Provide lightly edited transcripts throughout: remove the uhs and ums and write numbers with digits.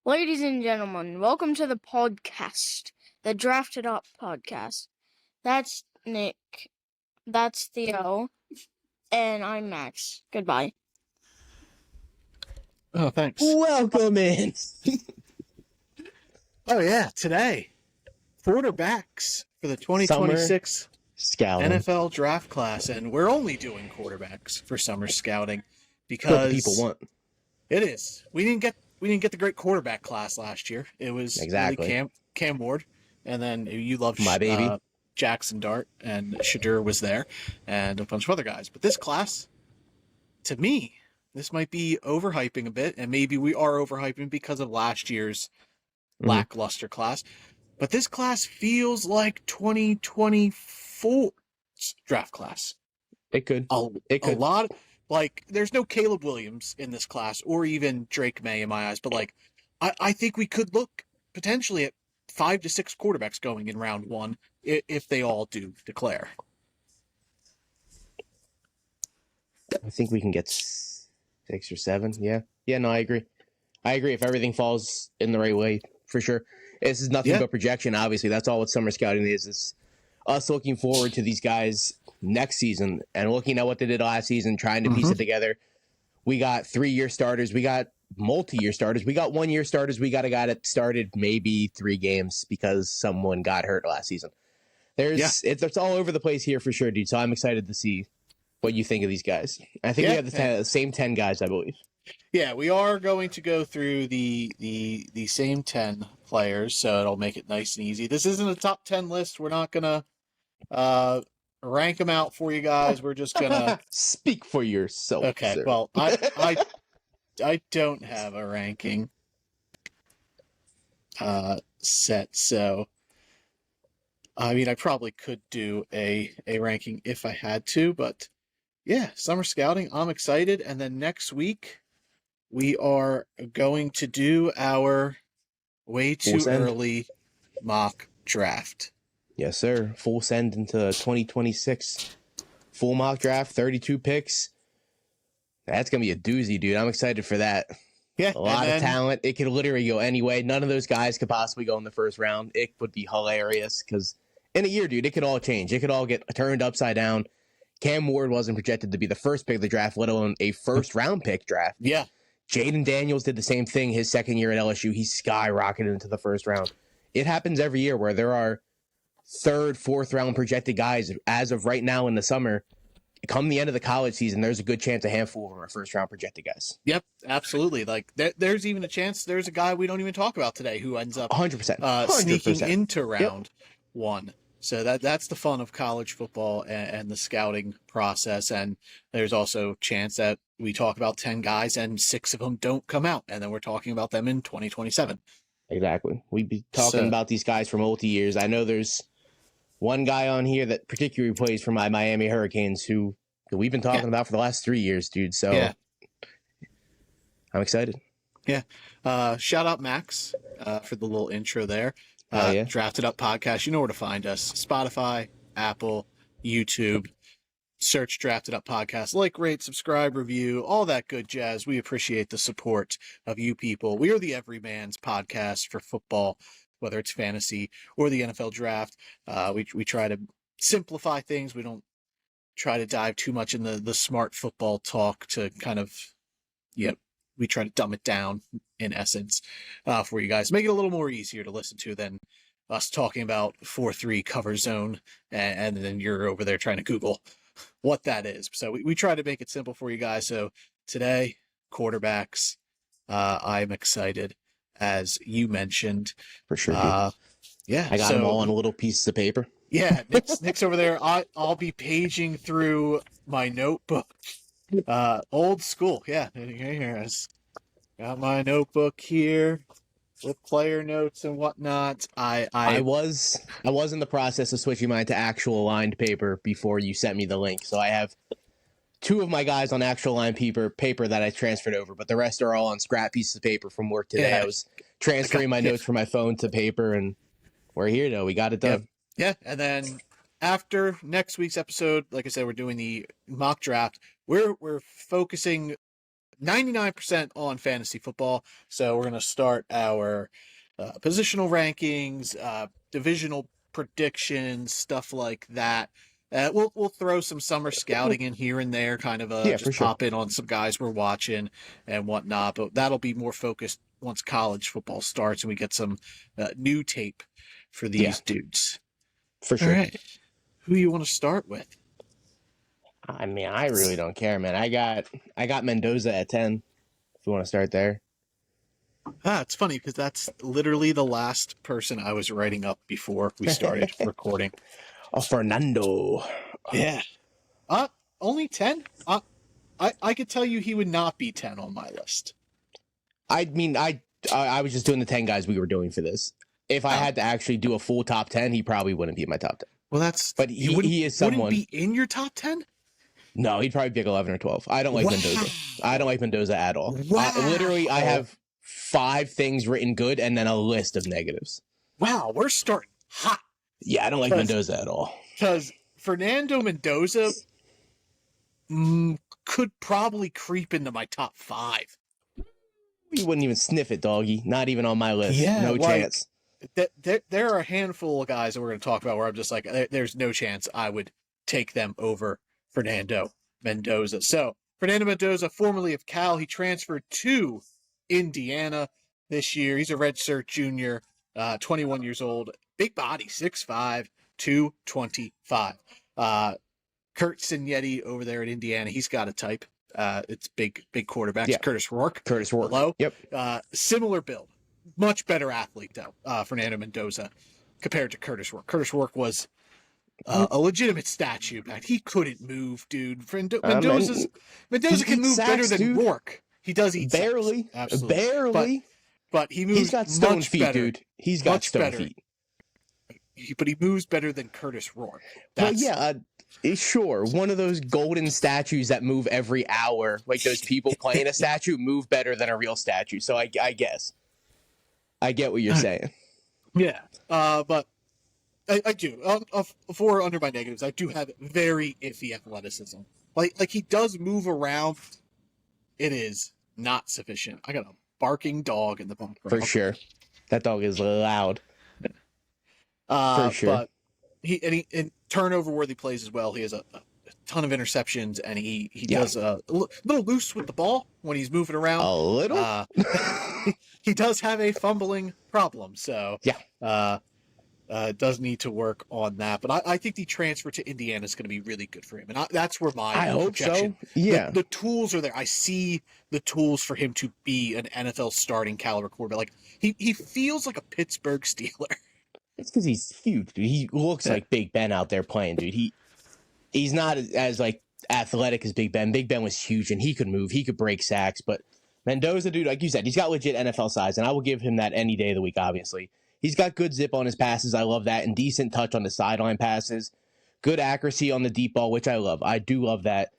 Ladies and gentlemen, welcome to the podcast, the Drafted Up podcast. That's Nick, that's Theo, and I'm Max. Goodbye. Oh, thanks. Welcome in. Oh, yeah, today, quarterbacks for the 2026 Scouting. NFL draft class, and we're only doing quarterbacks for summer scouting because What the people want. It is. We didn't get the great quarterback class last year. It was Exactly. really Cam Ward, and then you loved My baby. Jackson Dart, and Shadur was there, and a bunch of other guys. But this class, to me, this might be overhyping a bit, and maybe we are overhyping because of last year's lackluster class. But this class feels like 2024 draft class. It could. A lot. Like, there's no Caleb Williams in this class, or even Drake May in my eyes. But, like, I think we could look potentially at 5 to 6 quarterbacks going in round one if they all do declare. I think we can get 6 or 7. Yeah. Yeah, no, I agree. If everything falls in the right way, for sure. This is nothing but projection, obviously. That's all what summer scouting is. It's us looking forward to these guys next season and looking at what they did last season, trying to piece it together. We got 3-year starters. We got multi-year starters. We got 1-year starters. We got a guy that started maybe 3 games because someone got hurt last season. It's all over the place here for sure, dude. So I'm excited to see what you think of these guys. I think we have the same 10 guys, I believe. Yeah, we are going to go through the same 10 players, so it'll make it nice and easy. This isn't a top 10 list. We're not going to rank them out for you guys. We're just going to... Speak for yourself, Okay, sir. well, I don't have a ranking set, so... I mean, I probably could do a ranking if I had to, but yeah, summer scouting, I'm excited. And then next week, we are going to do our way too early mock draft. Yes, sir. Full send into 2026. Full mock draft, 32 picks. That's going to be a doozy, dude. I'm excited for that. Yeah. A lot of talent. It could literally go anyway. None of those guys could possibly go in the first round. It would be hilarious because in a year, dude, it could all change. It could all get turned upside down. Cam Ward wasn't projected to be the first pick of the draft, let alone a first-round pick draft. Yeah. Jaden Daniels did the same thing his second year at LSU. He skyrocketed into the first round. It happens every year where there are 3rd, 4th-round projected guys. As of right now in the summer, come the end of the college season, there's a good chance a handful of them are first-round projected guys. Yep, absolutely. Like, there's even a chance there's a guy we don't even talk about today who ends up 100%. sneaking into round one. So that's the fun of college football and the scouting process. And there's also a chance that we talk about 10 guys and 6 of them don't come out. And then we're talking about them in 2027. Exactly. We'd be talking about these guys for multi-years. I know there's one guy on here that particularly plays for my Miami Hurricanes who we've been talking about for the last 3 years, dude. So I'm excited. Yeah. Shout out Max for the little intro there. Drafted Up Podcast. You know where to find us. Spotify, Apple, YouTube. Search Drafted Up Podcast. Like, rate, subscribe, review, all that good jazz. We appreciate the support of you people. We are the Everyman's podcast for football, whether it's fantasy or the NFL draft. We try to simplify things. We don't try to dive too much in the smart football talk to kind of, we try to dumb it down in essence for you guys. Make it a little more easier to listen to than us talking about 4-3 cover zone and then you're over there trying to Google what that is. So we try to make it simple for you guys. So today, quarterbacks, I'm excited, as you mentioned. For sure. I got them all on little pieces of paper. Yeah, Nick's over there. I'll be paging through my notebook. Old school. Yeah, here. Got my notebook here with player notes and whatnot. I was in the process of switching mine to actual lined paper before you sent me the link. So I have 2 of my guys on actual lined paper that I transferred over, but the rest are all on scrap pieces of paper from work today. I was transferring my notes from my phone to paper, and we're here though. We got it done. Yeah, and then after next week's episode, like I said, we're doing the mock draft. We're focusing 99% on fantasy football. So we're going to start our positional rankings, divisional predictions, stuff like that. We'll throw some summer scouting in here and there, kind of just pop in on some guys we're watching and whatnot. But that'll be more focused once college football starts and we get some new tape for these dudes. For sure. All right. Who you want to start with? I mean, I really don't care, man. I got Mendoza at 10. If you want to start there. It's funny because that's literally the last person I was writing up before we started recording. Oh, Fernando. Yeah. Only 10? I could tell you he would not be 10 on my list. I mean, I was just doing the 10 guys we were doing for this. If I had to actually do a full top 10, he probably wouldn't be in my top 10. Well, but he is someone. Wouldn't be in your top 10? No, he'd probably be like 11 or 12. I don't like Mendoza. I don't like Mendoza at all. Wow. Literally, I have 5 things written good and then a list of negatives. Wow, we're starting hot. Yeah, I don't like Mendoza at all. Because Fernando Mendoza could probably creep into my top 5. You wouldn't even sniff it, doggy. Not even on my list. Yeah, no chance. There are a handful of guys that we're going to talk about where I'm just like, there's no chance I would take them over Fernando Mendoza. So, Fernando Mendoza, formerly of Cal, he transferred to Indiana this year. He's a redshirt junior, 21 years old, big body, 6'5", 225. Kurt Signetti over there at Indiana, he's got a type. It's big quarterbacks. Yeah. Curtis Rourke. Hello. Yep. Similar build. Much better athlete, though, Fernando Mendoza, compared to Curtis Rourke. Curtis Rourke was a legitimate statue. He couldn't move, dude. Mendoza can move better than Rourke. He does eat barely. Sacks. Absolutely. Barely. But he moves. He's got stone feet, better. Dude. He's got stone feet. But he moves better than Curtis Rourke. Well, yeah, sure. One of those golden statues that move every hour, like those people playing a statue, move better than a real statue. So I guess. I get what you're saying. Yeah, but I do. For under my negatives, I do have very iffy athleticism. Like he does move around. It is not sufficient. I got a barking dog in the background. For sure. That dog is loud. For sure. But he turnover worthy plays as well. He has a ton of interceptions, and he does a little loose with the ball when he's moving around. A little? He does have a fumbling problem, so does need to work on that. But I think the transfer to Indiana is going to be really good for him, and that's where my projection. Hope so. Yeah, the tools are there. I see the tools for him to be an NFL starting caliber quarterback. Like he feels like a Pittsburgh Steeler. It's because he's huge, dude. He looks like Big Ben out there playing, dude. He's not as like athletic as Big Ben. Big Ben was huge and he could move. He could break sacks, but Mendoza, dude, like you said, he's got legit NFL size, and I will give him that any day of the week, obviously. He's got good zip on his passes. I love that, and decent touch on the sideline passes. Good accuracy on the deep ball, which I love. I do love that.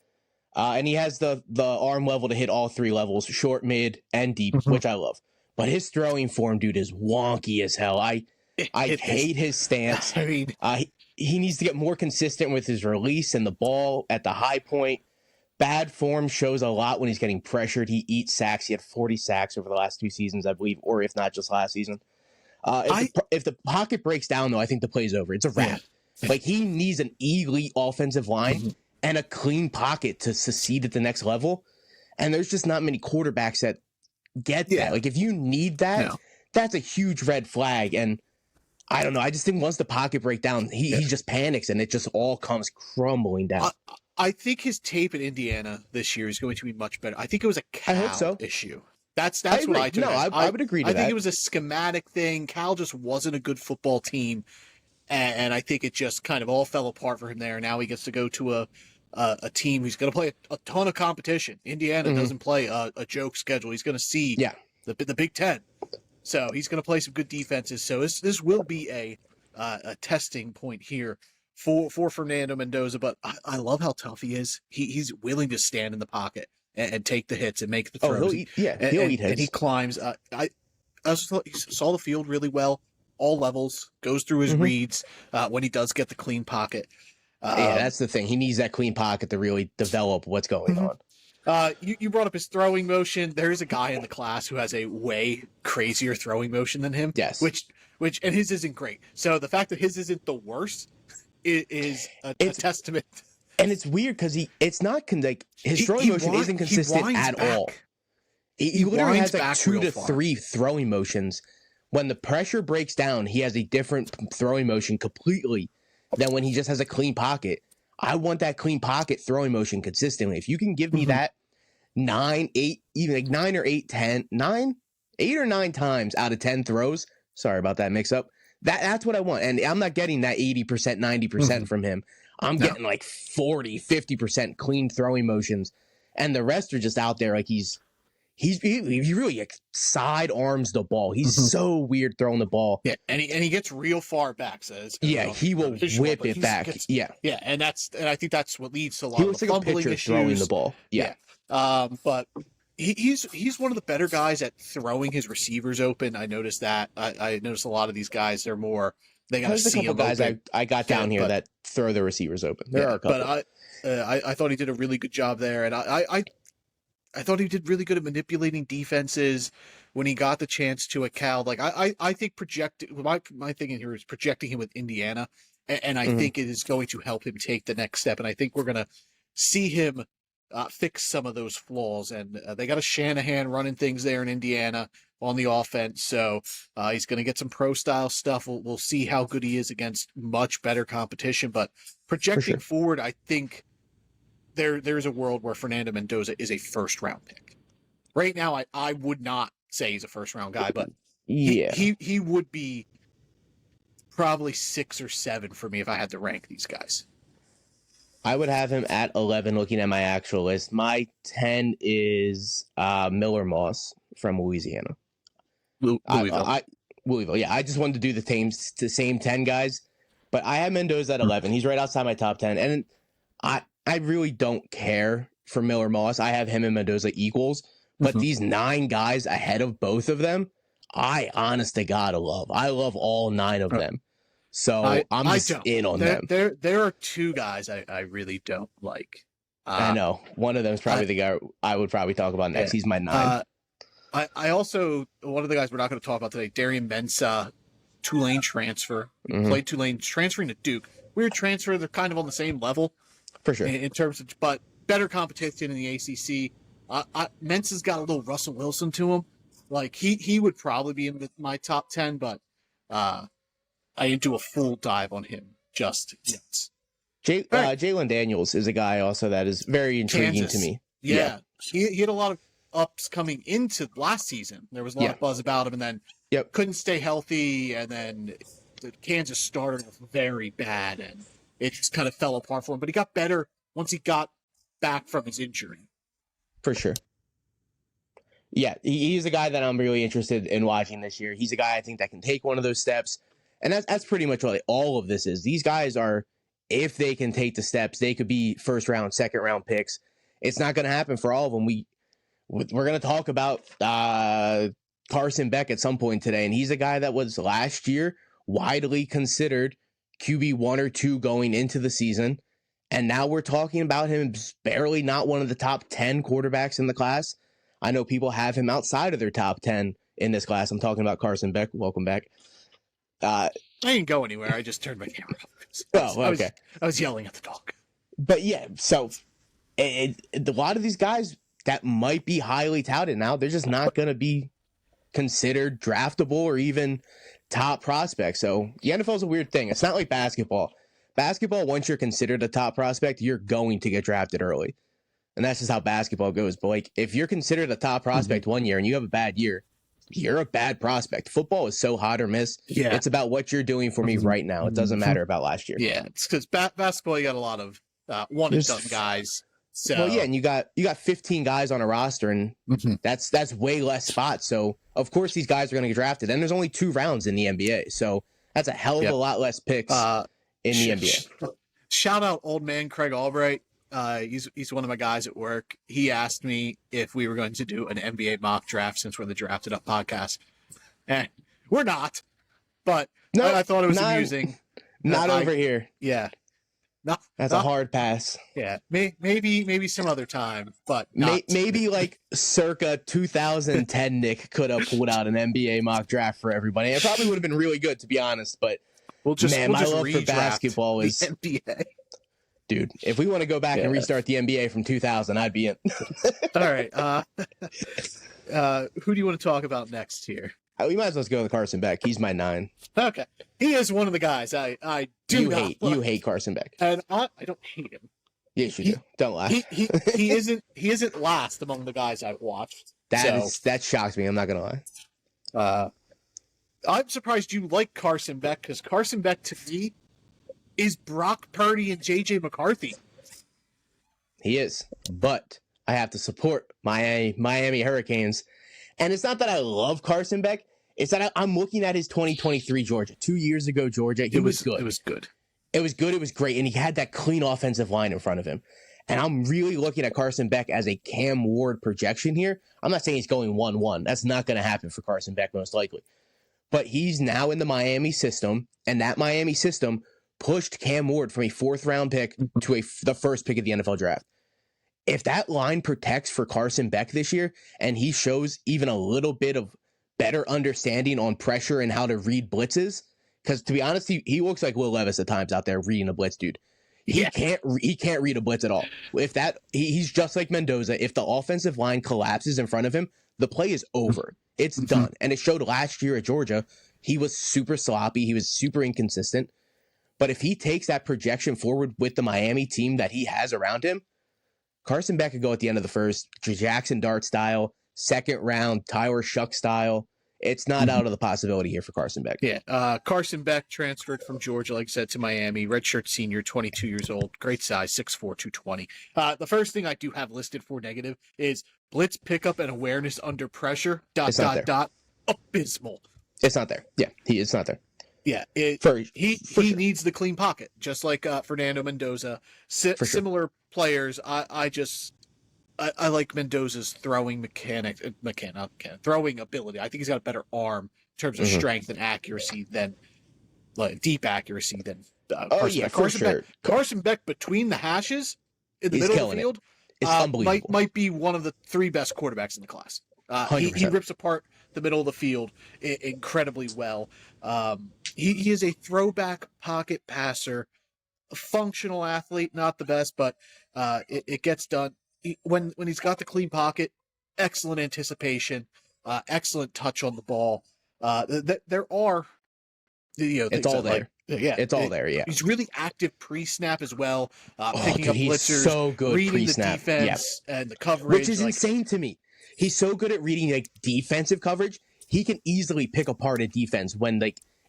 And he has the arm level to hit all 3 levels, short, mid, and deep, which I love. But his throwing form, dude, is wonky as hell. I hate his stance. I mean, he needs to get more consistent with his release and the ball at the high point. Bad form shows a lot when he's getting pressured. He eats sacks. He had 40 sacks over the last 2 seasons, I believe, or if not just last season. If the pocket breaks down, though, I think the play's over. It's a wrap. Like, he needs an elite offensive line and a clean pocket to succeed at the next level. And there's just not many quarterbacks that get that. Like, if you need that, that's a huge red flag. And I don't know. I just think once the pocket breaks down, he just panics and it just all comes crumbling down. I think his tape at Indiana this year is going to be much better. I think it was a Cal issue. That's what I took. No, I would agree to that. I think it was a schematic thing. Cal just wasn't a good football team, and I think it just kind of all fell apart for him there. Now he gets to go to a team who's going to play a ton of competition. Indiana doesn't play a joke schedule. He's going to see the Big Ten, so he's going to play some good defenses. So this will be a testing point here for Fernando Mendoza, but I love how tough he is. He's willing to stand in the pocket and take the hits and make the throws. He'll eat hits. And he climbs. I also he saw the field really well, all levels, goes through his reads when he does get the clean pocket. That's the thing. He needs that clean pocket to really develop what's going on. You brought up his throwing motion. There is a guy in the class who has a way crazier throwing motion than him. Yes. Which and his isn't great. So the fact that his isn't the worst is a testament. And it's weird because it's not like his throwing motion isn't consistent at all. He literally has like 2 to 3 throwing motions. When the pressure breaks down, he has a different throwing motion completely than when he just has a clean pocket. I want that clean pocket throwing motion consistently. If you can give me that 9, 8, even like 9 or 8, 10, 9, 8 or 9 times out of 10 throws. Sorry about that mix up. That's what I want. And I'm not getting that 80%, 90% from him. I'm getting like 40, 50% clean throwing motions. And the rest are just out there like he really like side arms the ball. He's so weird throwing the ball. Yeah, and he gets real far back. He will whip it back. Yeah, and I think that's what leads to a lot of the fumbling issues. Throwing the ball. Yeah. But he's one of the better guys at throwing his receivers open. I noticed that. I noticed a lot of these guys. They're more. They got to see him guys open. I got down here that throw the receivers open. There are a couple. But I thought he did a really good job there, and I thought he did really good at manipulating defenses when he got the chance to a Cal. Like I think my thinking here is projecting him with Indiana, and I think it is going to help him take the next step. And I think we're going to see him fix some of those flaws. And they got a Shanahan running things there in Indiana on the offense, so he's going to get some pro style stuff. We'll see how good he is against much better competition. But projecting forward, I think there's a world where Fernando Mendoza is a first round pick. Right now, I would not say he's a first round guy, but he would be probably 6 or 7 for me if I had to rank these guys. I would have him at 11 looking at my actual list. My 10 is Miller Moss from Louisiana. Louisville. Yeah, I just wanted to do the same 10 guys, but I have Mendoza at 11. He's right outside my top 10, and I really don't care for Miller Moss. I have him and Mendoza equals, but these 9 guys ahead of both of them, I honest to God love. I love all 9 of them. So I'm just in on them. There are 2 guys I really don't like. I know. One of them is probably the guy I would probably talk about next. He's my 9. I also, one of the guys we're not going to talk about today, Darian Mensah, Tulane transfer. Played Tulane, transferring to Duke. Weird transfer. They're kind of on the same level. For sure. In terms of, but better competition in the ACC. Mensah's got a little Russell Wilson to him. Like, he would probably be in my top 10, but I didn't do a full dive on him just yet. Jalen Daniels is a guy also that is very intriguing to me. Yeah. He had a lot of ups coming into last season. There was a lot of buzz about him, and then couldn't stay healthy, and then the Kansas started off very bad, and it just kind of fell apart for him. But he got better once he got back from his injury. For sure. Yeah, he's a guy that I'm really interested in watching this year. He's a guy I think that can take one of those steps. And that's pretty much what all of this is. These guys are, if they can take the steps, they could be first round, second round picks. It's not going to happen for all of them. We're going to talk about Carson Beck at some point today, and he's a guy that was last year widely considered QB 1 or 2 going into the season, and now we're talking about him barely not one of the top 10 quarterbacks in the class. I know people have him outside of their top 10 in this class. I'm talking about Carson Beck. Welcome back. I didn't go anywhere. I just turned my camera off. Okay. I was yelling at the dog. But yeah, so a lot of these guys that might be highly touted now, they're just not going to be considered draftable or even top prospects. So the NFL is a weird thing. It's not like basketball. Basketball, once you're considered a top prospect, you're going to get drafted early. And that's just how basketball goes. But like, if you're considered a top prospect one year and you have a bad year, you're a bad prospect. Football is so hot or miss. Yeah. It's about what you're doing for me right now. It doesn't matter about last year. Yeah, it's because basketball, you got a lot of one and done guys. So. Well, yeah, and you got 15 guys on a roster, and that's way less spots. So of course these guys are going to get drafted. And there's only 2 rounds in the NBA, so that's a hell of a lot less picks in the NBA. Shout out old man Craig Albright. He's one of my guys at work. He asked me if we were going to do an NBA mock draft since we're the Drafted Up podcast. And we're not, but I thought it was amusing. Not over here. Yeah. That's a hard pass. Yeah, maybe some other time, but maybe like circa 2010, Nick could have pulled out an NBA mock draft for everybody. It probably would have been really good, to be honest. But we'll just my love for basketball is NBA. Dude, if we want to go back and restart the NBA from 2000, I'd be in. All right. Who do you want to talk about next here? We might as well go with Carson Beck. He's my 9. Okay, he is one of the guys I do hate. You hate Carson Beck, and I don't hate him. Yes, you do. Don't lie. He isn't last among the guys I've watched. That shocks me. I'm not gonna lie. I'm surprised you like Carson Beck, because Carson Beck to me is Brock Purdy and JJ McCarthy. He is, but I have to support Miami Hurricanes, and it's not that I love Carson Beck. It's that I'm looking at his 2023 Georgia. 2 years ago, Georgia, it was good. It was good. It was good. It was great. And he had that clean offensive line in front of him. And I'm really looking at Carson Beck as a Cam Ward projection here. I'm not saying he's going 1-1. That's not going to happen for Carson Beck, most likely. But he's now in the Miami system, and that Miami system pushed Cam Ward from a 4th-round pick to the first pick of the NFL draft. If that line protects for Carson Beck this year, and he shows even a little bit of better understanding on pressure and how to read blitzes, because to be honest, he looks like Will Levis at times out there reading a blitz, dude. He can't read a blitz at all. He's just like Mendoza. If the offensive line collapses in front of him, the play is over. It's done. And it showed last year at Georgia. He was super sloppy. He was super inconsistent. But if he takes that projection forward with the Miami team that he has around him, Carson Beck could go at the end of the first, Jackson Dart style, 2nd round, Tyler Shuck style. It's not out of the possibility here for Carson Beck. Yeah, Carson Beck transferred from Georgia, like I said, to Miami. Redshirt senior, 22 years old. Great size, 6'4", 220. The first thing I do have listed for negative is blitz pickup and awareness under pressure, ... abysmal. It's not there. Yeah, it's not there. Yeah, he needs the clean pocket, just like Fernando Mendoza. Similar players. I like Mendoza's throwing throwing ability. I think he's got a better arm in terms of strength and accuracy than deep accuracy than Carson Beck. Carson Beck between the hashes in the middle of the field might be one of the 3 best quarterbacks in the class. He rips apart the middle of the field incredibly well. He is a throwback pocket passer, a functional athlete, not the best, but it gets done. When he's got the clean pocket, excellent anticipation, excellent touch on the ball. There are, it's all there. It's all there. Yeah, he's really active pre-snap as well, picking up blitzers, so good reading pre-snap. the defense and the coverage, which is insane to me. He's so good at reading like defensive coverage. He can easily pick apart a defense when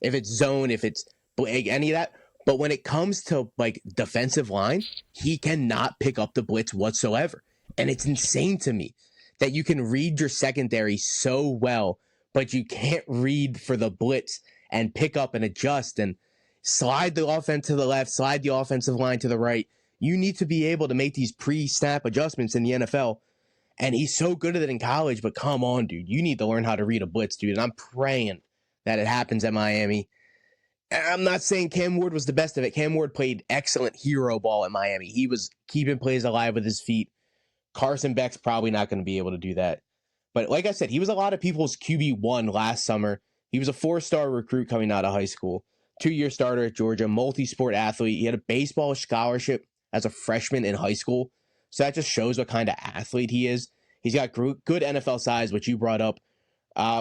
if it's zone, if it's any of that. But when it comes to defensive line, he cannot pick up the blitz whatsoever. And it's insane to me that you can read your secondary so well, but you can't read for the blitz and pick up and adjust and slide the offense to the left, slide the offensive line to the right. You need to be able to make these pre-snap adjustments in the NFL. And he's so good at it in college, but come on, dude. You need to learn how to read a blitz, dude. And I'm praying that it happens at Miami. I'm not saying Cam Ward was the best of it. Cam Ward played excellent hero ball at Miami. He was keeping plays alive with his feet. Carson Beck's probably not going to be able to do that. But like I said, he was a lot of people's QB1 last summer. He was a 4-star recruit coming out of high school. 2-year starter at Georgia, multi-sport athlete. He had a baseball scholarship as a freshman in high school. So that just shows what kind of athlete he is. He's got good NFL size, which you brought up.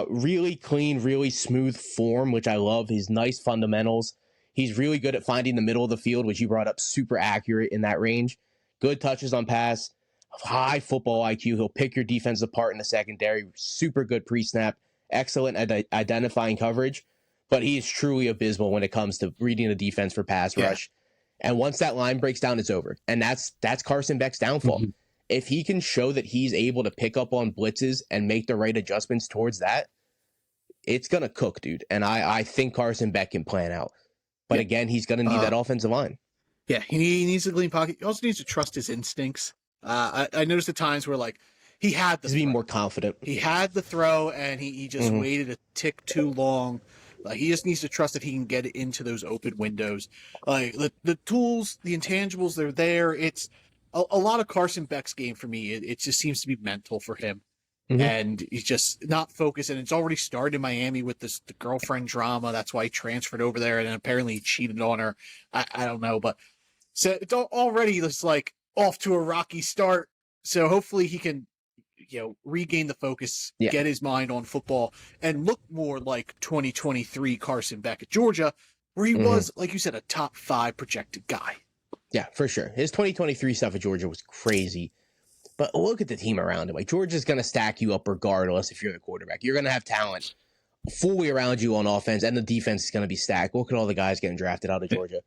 Really clean, really smooth form, which I love. His nice fundamentals. He's really good at finding the middle of the field, which you brought up, super accurate in that range. Good touches on pass, high football IQ. He'll pick your defense apart in the secondary. Super good pre-snap, excellent at identifying coverage. But he is truly abysmal when it comes to reading the defense for pass rush. And once that line breaks down, it's over. And that's Carson Beck's downfall. If he can show that he's able to pick up on blitzes and make the right adjustments towards that, it's going to cook, dude. And I think Carson Beck can plan out. But again, he's going to need that offensive line. Yeah, he needs a clean pocket. He also needs to trust his instincts. I noticed at times where he had the He's being more confident. He had the throw and he just waited a tick too long Like, he just needs to trust that he can get it into those open windows. Like, the tools, the intangibles, they're there. It's a lot of Carson Beck's game for me. It just seems to be mental for him. Mm-hmm. And he's just not focused. And it's already started in Miami with the girlfriend drama. That's why he transferred over there. And then apparently he cheated on her. I don't know. But so it's already just like off to a rocky start. So hopefully he can, regain the focus, get his mind on football, and look more like 2023 Carson Beck at Georgia, where he was, like you said, a top 5 projected guy. Yeah, for sure. His 2023 stuff at Georgia was crazy. But look at the team around him. Like, Georgia's going to stack you up regardless if you're the quarterback. You're going to have talent fully around you on offense, and the defense is going to be stacked. Look at all the guys getting drafted out of Georgia.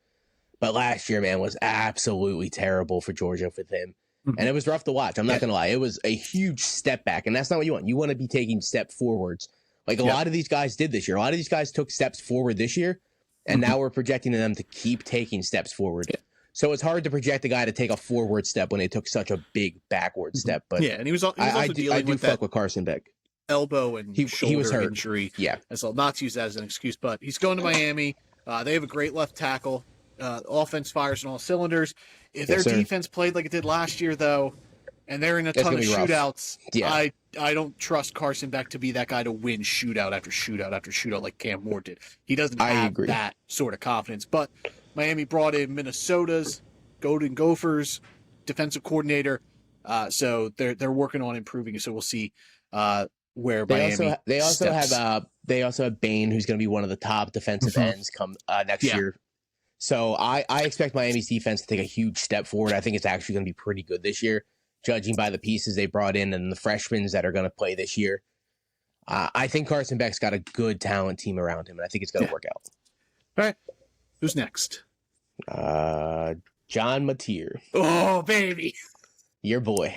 But last year, man, was absolutely terrible for Georgia with him. And it was rough to watch. I'm not going to lie. It was a huge step back, and that's not what you want. You want to be taking step forwards. Like, a lot of these guys did this year. A lot of these guys took steps forward this year, and now we're projecting them to keep taking steps forward. So it's hard to project a guy to take a forward step when they took such a big backward step. But yeah, and he was also dealing with fuck with Carson Beck. Elbow and shoulder he was hurt. Injury. Yeah. So not to use that as an excuse, but he's going to Miami. They have a great left tackle. Offense fires on all cylinders. If their defense played like it did last year, though, and they're in a ton of shootouts, I don't trust Carson Beck to be that guy to win shootout after shootout after shootout like Cam Moore did. He doesn't have that sort of confidence. But Miami brought in Minnesota's Golden Gophers defensive coordinator, so they're working on improving. So we'll see where Miami. They also have Bain, who's going to be one of the top defensive ends come next year. So I expect Miami's defense to take a huge step forward. I think it's actually going to be pretty good this year, judging by the pieces they brought in and the freshmen that are going to play this year. I think Carson Beck's got a good talent team around him, and I think it's going to work out. All right. Who's next? John Mateer. Oh, baby. Your boy.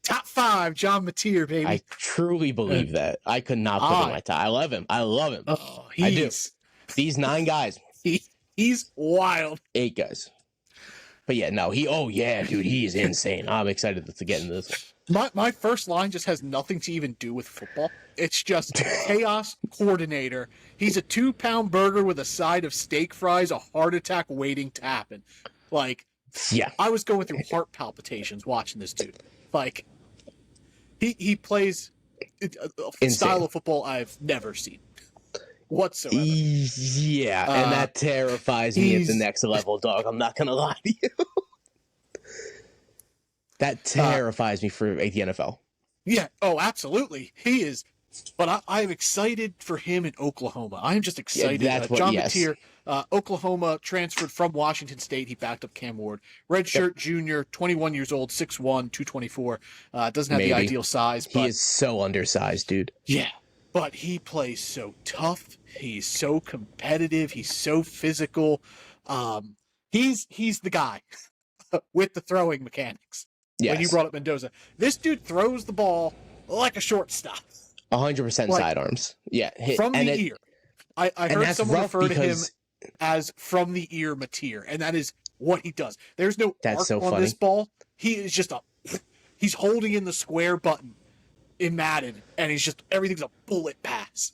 Top 5, John Mateer, baby. I truly believe that. I could not put him in my top. I love him. Oh, I do. These 9 guys. He's wild. 8 guys. But yeah, no, dude, he is insane. I'm excited to get into this one. My first line just has nothing to even do with football. It's just chaos coordinator. He's a 2-pound burger with a side of steak fries, a heart attack waiting to happen. Like, I was going through heart palpitations watching this dude. Like, he plays a style of football I've never seen whatsoever. Yeah, and that terrifies me at the next level, dog. I'm not gonna lie to you. That terrifies me for the NFL. Yeah, oh, absolutely. He is. But I'm excited for him in Oklahoma. I'm just excited. John Mateer, Oklahoma, transferred from Washington State. He backed up Cam Ward. Redshirt junior, 21 years old, 6'1", 224. Doesn't have the ideal size. But he is so undersized, dude. Yeah, but he plays so tough. He's so competitive. He's so physical. He's the guy with the throwing mechanics. Yes. When you brought up Mendoza. This dude throws the ball like a shortstop. 100% sidearms. Yeah. From the ear. I heard someone refer to him as from the ear Mateer, and that is what he does. There's no arc on this ball. He is just he's holding in the square button in Madden, and everything's a bullet pass.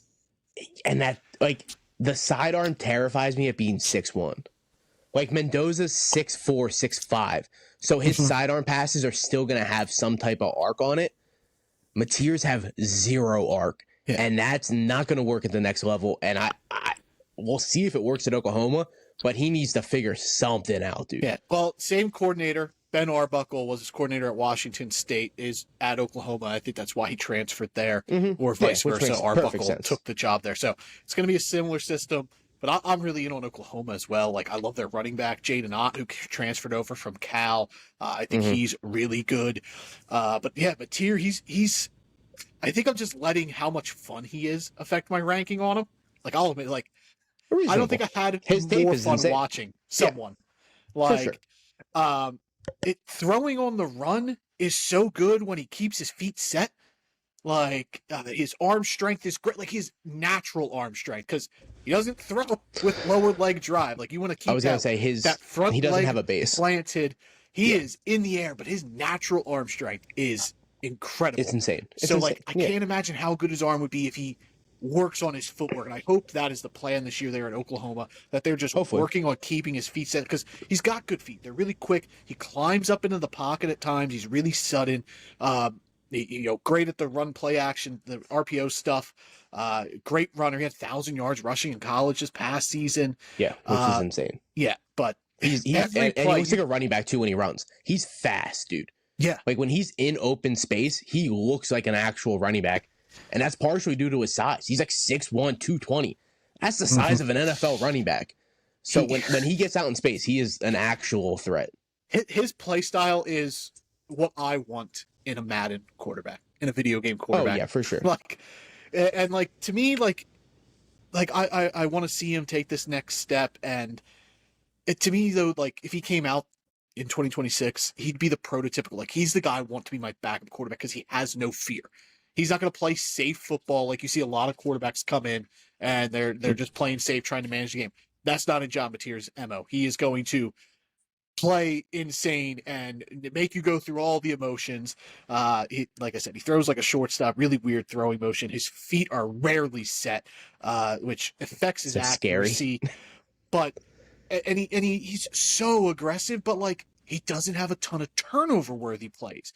And that, like, the sidearm terrifies me at being 6'1". Like, Mendoza's 6'4", 6'5". So his sidearm passes are still going to have some type of arc on it. Mateer's have 0 arc, and that's not going to work at the next level. And we'll see if it works at Oklahoma, but he needs to figure something out, dude. Yeah, well, same coordinator. Ben Arbuckle was his coordinator at Washington State, is at Oklahoma. I think that's why he transferred there, or vice versa. Arbuckle took the job there. So it's going to be a similar system. But I'm really in on Oklahoma as well. Like, I love their running back, Jaden Ott, who transferred over from Cal. I think he's really good. But yeah, Mateer, he's. I think I'm just letting how much fun he is affect my ranking on him. Like, I'll admit, like, reasonable. I don't think I had more fun watching someone. Like, throwing on the run is so good when he keeps his feet set. Like, his arm strength is great. Like, his natural arm strength, because he doesn't throw with lower leg drive. Like, you want to keep that front he doesn't leg have a base slanted. He is in the air, but his natural arm strength is incredible. It's insane. I can't imagine how good his arm would be if he works on his footwork. And I hope that is the plan this year there at Oklahoma, that they're just Hopefully. working on keeping his feet set, because he's got good feet. They're really quick. He climbs up into the pocket at times. He's really sudden. Great at the run play action, the RPO stuff. Great runner. He had 1,000 yards rushing in college this past season. Yeah, which is insane. Yeah, but and he looks like a running back too when he runs. He's fast, dude. Yeah. Like when he's in open space, he looks like an actual running back. And that's partially due to his size. He's like 6'1", 220. That's the size of an NFL running back. So when he gets out in space, he is an actual threat. His play style is what I want in a Madden quarterback, in a video game quarterback. Oh yeah, for sure. To me, I want to see him take this next step. And to me though, like if he came out in 2026, he'd be the prototypical, like he's the guy I want to be my backup quarterback because he has no fear. He's not going to play safe football like you see a lot of quarterbacks come in and they're just playing safe, trying to manage the game. That's not in John Mateer's MO. He is going to play insane and make you go through all the emotions. Like I said, he throws like a shortstop, really weird throwing motion. His feet are rarely set, which affects his accuracy. But he's so aggressive, but like he doesn't have a ton of turnover worthy plays.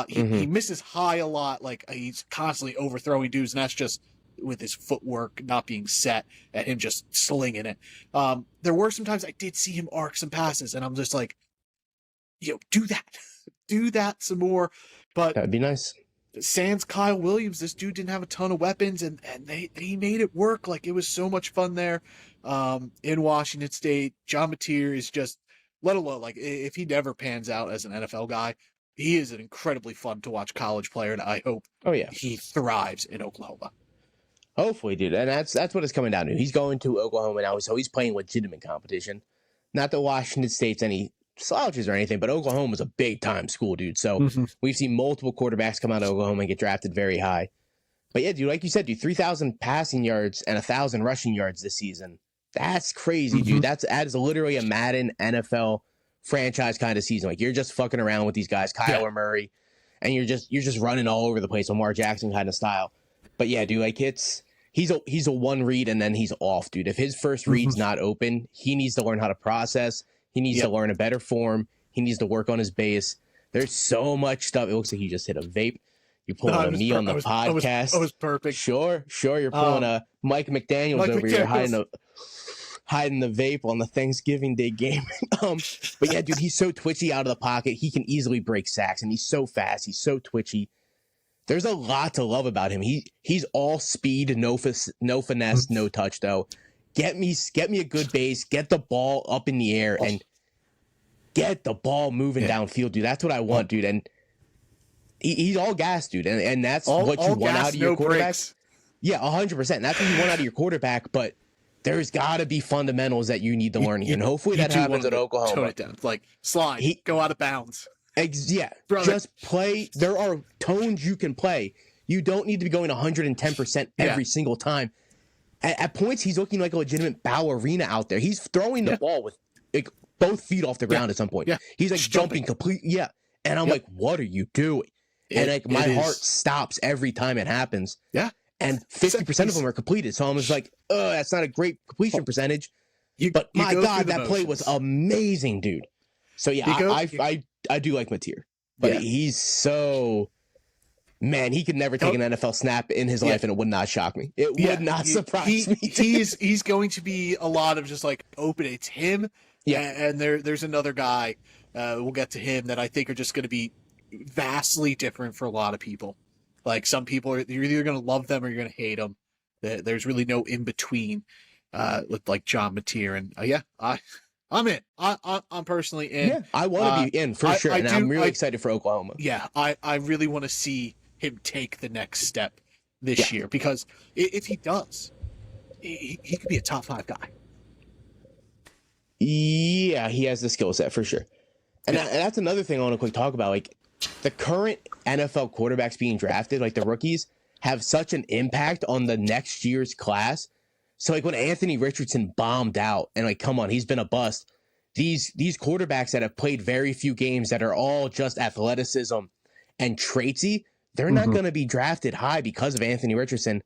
He misses high a lot. Like he's constantly overthrowing dudes, and that's just with his footwork not being set and him just slinging it. There were some times I did see him arc some passes, and I'm just like, do that some more. But that'd be nice. Sans Kyle Williams, this dude didn't have a ton of weapons, and he made it work. Like it was so much fun there in Washington State. John Mateer is just, let alone like if he never pans out as an NFL guy, he is an incredibly fun to watch college player, and I hope he thrives in Oklahoma. Hopefully, dude. And that's what it's coming down to. He's going to Oklahoma now, so he's playing legitimate competition. Not that Washington State's any slouches or anything, but Oklahoma's a big-time school, dude. So we've seen multiple quarterbacks come out of Oklahoma and get drafted very high. But yeah, dude, like you said, dude, 3,000 passing yards and 1,000 rushing yards this season. That's crazy, dude. That is literally a Madden NFL franchise kind of season. Like you're just fucking around with these guys, Kyler Murray, and you're just running all over the place, Lamar Jackson kind of style. But yeah, dude, like he's a one read and then he's off, dude. If his first read's not open, he needs to learn how to process. He needs to learn a better form. He needs to work on his base. There's so much stuff. It looks like he just hit a vape. You're pulling me on the podcast. That was perfect. Sure. You're pulling a Mike McDaniels over here hiding the vape on the Thanksgiving Day game. But yeah, dude, he's so twitchy out of the pocket. He can easily break sacks, and he's so fast. He's so twitchy. There's a lot to love about him. He's all speed, no finesse, no touch though. Get me a good base, get the ball up in the air, and get the ball moving downfield, dude. That's what I want, dude. And he's all gas, dude. And that's what you want out of your quarterback. Breaks. Yeah, 100%. That's what you want out of your quarterback, but there's got to be fundamentals that you need to learn here. And hopefully that happens at Oklahoma. Tone it down. Like, slide, go out of bounds. Just play. There are tones you can play. You don't need to be going 110% every single time. At points, he's looking like a legitimate ballerina out there. He's throwing the ball with like both feet off the ground at some point. He's like jumping complete. And I'm like, what are you doing? And like my heart stops every time it happens. And 50% of them are completed. So I'm just like, that's not a great completion percentage. But my God, that play was amazing, dude. So yeah, I do like Mateer. But he's so... Man, he could never take an NFL snap in his life, and it would not shock me. It would not surprise me. He's going to be a lot of just like open. It's him, and there's another guy. We'll get to him that I think are just going to be vastly different for a lot of people. Like some people you're either going to love them or you're going to hate them. There's really no in between with like John Mateer, and I'm in. I'm personally in. Yeah, I want to be in for sure, and I'm really excited for Oklahoma. Yeah, I really want to see him take the next step this year, because if he does, he could be a top 5 guy. Yeah, he has the skill set for sure. And that's another thing I want to quickly talk about. Like the current NFL quarterbacks being drafted, like the rookies, have such an impact on the next year's class. So like when Anthony Richardson bombed out and like, come on, he's been a bust. These quarterbacks that have played very few games that are all just athleticism and traitsy, they're not going to be drafted high because of Anthony Richardson.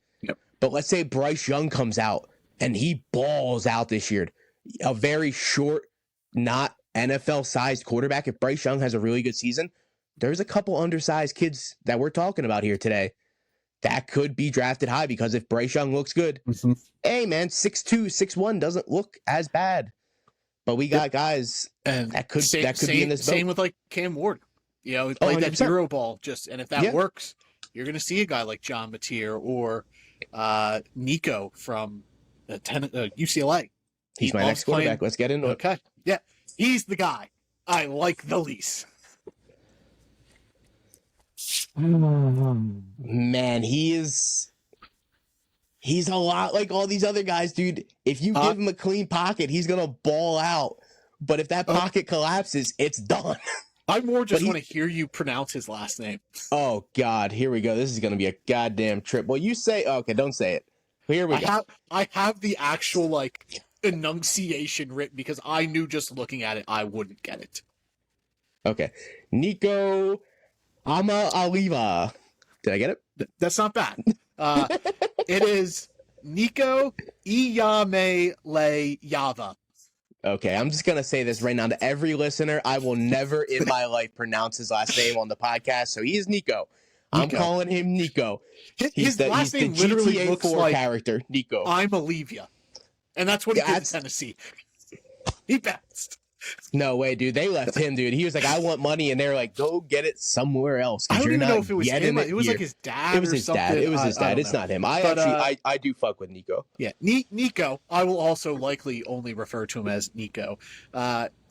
But But let's say Bryce Young comes out and he balls out this year. A very short, not NFL-sized quarterback. If Bryce Young has a really good season, there's a couple undersized kids that we're talking about here today that could be drafted high, because if Bryce Young looks good, hey, man, 6'2", 6'1" doesn't look as bad. But we got guys and that could be in this boat. Same with like Cam Ward. You know, he played that hero ball and if that works, you're going to see a guy like John Mateer or Nico from UCLA. He's my next quarterback. Let's get into it. Okay. Yeah. He's the guy I like the least. Man, he's a lot like all these other guys, dude. If you give him a clean pocket, he's going to ball out. But if that pocket collapses, it's done. I more just want to hear you pronounce his last name. Oh, God. Here we go. This is going to be a goddamn trip. Well, you say, okay, don't say it. Here we go. I have the actual, like, enunciation written because I knew just looking at it, I wouldn't get it. Okay. Nico Aliva. Did I get it? That's not bad. It is Nico Iyame Yava. Okay, I'm just going to say this right now to every listener. I will never in my life pronounce his last name on the podcast, so he is Nico. I'm calling him Nico. His last name literally GTA looks 4 like character, Nico. I'm Olivia. And that's what he did in Tennessee. He bounced. No way, dude. They left him, dude. He was like, I want money, and they're like, go get it somewhere else. I don't even know if it was him. It was like his dad. It was his dad. It was his dad. It's not him. I do fuck with Nico. Yeah, Nico. I will also likely only refer to him as Nico.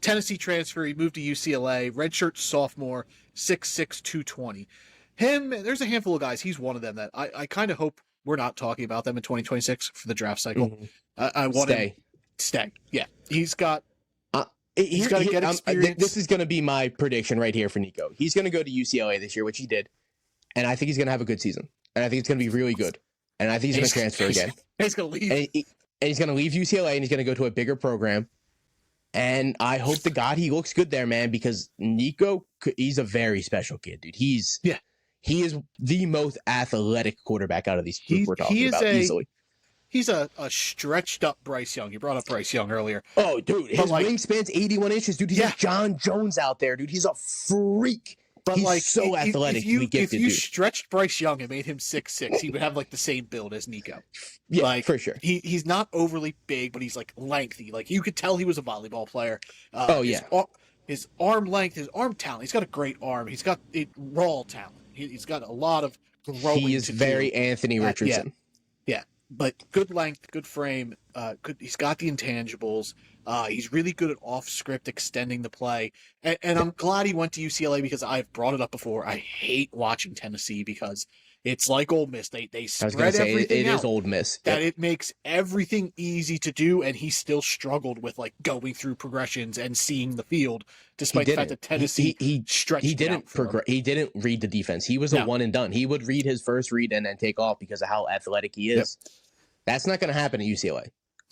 Tennessee transfer. He moved to UCLA. Redshirt sophomore. 6'6", 220. Him. There's a handful of guys. He's one of them that I kind of hope we're not talking about them in 2026 for the draft cycle. Mm-hmm. I want him to stay. Yeah, he's got to get experience. This is going to be my prediction right here for Nico. He's going to go to UCLA this year, which he did, and I think he's going to have a good season. And I think it's going to be really good. And I think he's going to transfer again. He's going to leave. And he's going to leave UCLA, and he's going to go to a bigger program. And I hope to God he looks good there, man, because Nico, he's a very special kid, dude. He is the most athletic quarterback out of these group we're talking about easily. He's a stretched up Bryce Young. You brought up Bryce Young earlier. Oh, dude, his wingspan's 81 inches, dude. He's like John Jones out there, dude. He's a freak. But he's so athletic. If you stretched Bryce Young and made him 6'6", he would have like the same build as Nico. Yeah, like, for sure. He's not overly big, but he's like lengthy. Like you could tell he was a volleyball player. His arm length, his arm talent. He's got a great arm. He's got raw talent. He's got a lot of growing. He is very Anthony Richardson. Yeah. But good length, good frame. He's got the intangibles. He's really good at off-script extending the play. And I'm glad he went to UCLA because I've brought it up before. I hate watching Tennessee because it's like Ole Miss. They spread everything out. It is Ole Miss. That it makes everything easy to do, and he still struggled with like going through progressions and seeing the field, despite the fact that Tennessee stretched. He didn't progress. He didn't read the defense. He was a one and done. He would read his first read and then take off because of how athletic he is. Yep. That's not going to happen at UCLA.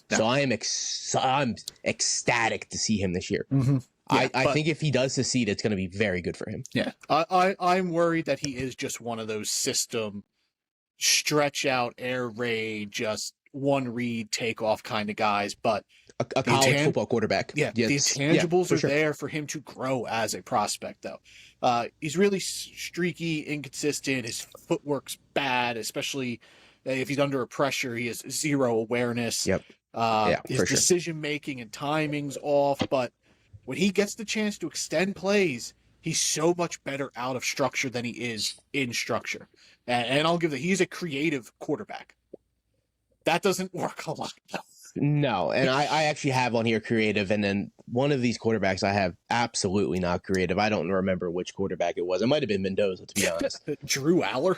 No. So I'm ecstatic to see him this year. Mm-hmm. Yeah, I think if he does succeed, it's going to be very good for him. Yeah, I'm worried that he is just one of those system stretch out, air raid, just one read, take off kind of guys. But a college football quarterback. Yeah, the intangibles are there for him to grow as a prospect, though. He's really streaky, inconsistent. His footwork's bad, especially if he's under a pressure. He has zero awareness. Yep. His decision making and timing's off, but when he gets the chance to extend plays, he's so much better out of structure than he is in structure. And I'll give that he's a creative quarterback. That doesn't work a lot, though. No, and I actually have on here creative, and then one of these quarterbacks I have absolutely not creative. I don't remember which quarterback it was. It might have been Mendoza, to be honest. Drew Aller?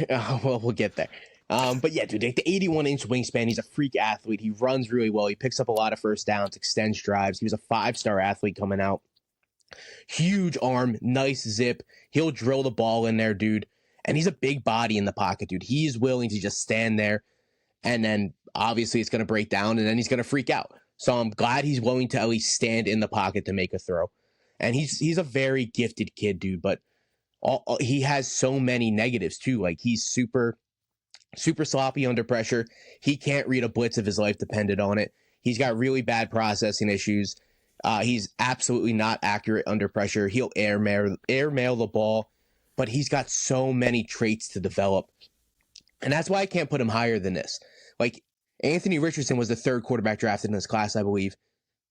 Well, we'll get there. But yeah, dude, like the 81-inch wingspan, he's a freak athlete. He runs really well. He picks up a lot of first downs, extends drives. He was a 5-star athlete coming out. Huge arm, nice zip. He'll drill the ball in there, dude. And he's a big body in the pocket, dude. He's willing to just stand there, and then obviously it's going to break down, and then he's going to freak out. So I'm glad he's willing to at least stand in the pocket to make a throw. And he's a very gifted kid, dude, but he has so many negatives too. Like he's super super sloppy under pressure. He can't read a blitz if his life depended on it. He's got really bad processing issues. He's absolutely not accurate under pressure. He'll airmail the ball, but he's got so many traits to develop. And that's why I can't put him higher than this. Like, Anthony Richardson was the third quarterback drafted in this class, I believe.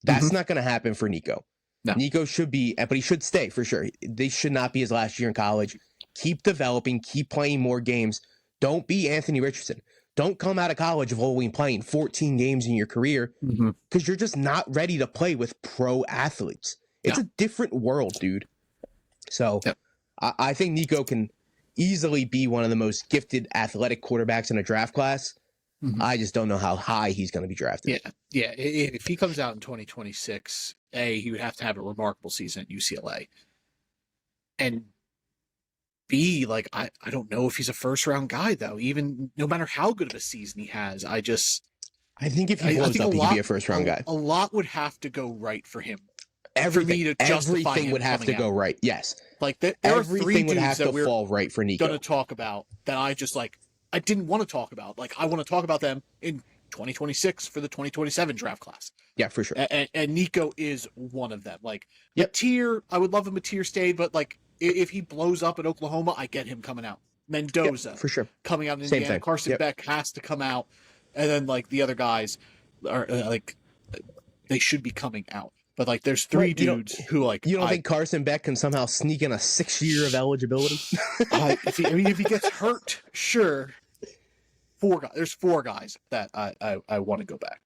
That's not going to happen for Nico. No. Nico should be, but he should stay for sure. They should not be his last year in college. Keep developing, keep playing more games. Don't be Anthony Richardson. Don't come out of college of only playing 14 games in your career because you're just not ready to play with pro athletes. It's a different world, dude. So I think Nico can easily be one of the most gifted athletic quarterbacks in a draft class. I just don't know how high he's going to be drafted. Yeah. If he comes out in 2026, he would have to have a remarkable season at UCLA. And B, like, I don't know if he's a first round guy though. Even no matter how good of a season he has, I think if he blows up, he could be a first round guy. A lot would have to go right for him. Everything would have to go right. Yes, like everything would have to fall right for Nico. Going to talk about that. I didn't want to talk about. Like, I want to talk about them in 2026 for the 2027 draft class. Yeah, for sure. And Nico is one of them. Like, Mateer, I would love if Mateer stayed, but like, if he blows up at Oklahoma, I get him coming out. Mendoza, for sure, coming out in Indiana. Carson Beck has to come out, and then like the other guys are like they should be coming out. But like, there's three dudes who like. You don't think Carson Beck can somehow sneak in a 6 year of eligibility? If he gets hurt, sure. There's four guys that I want to go back.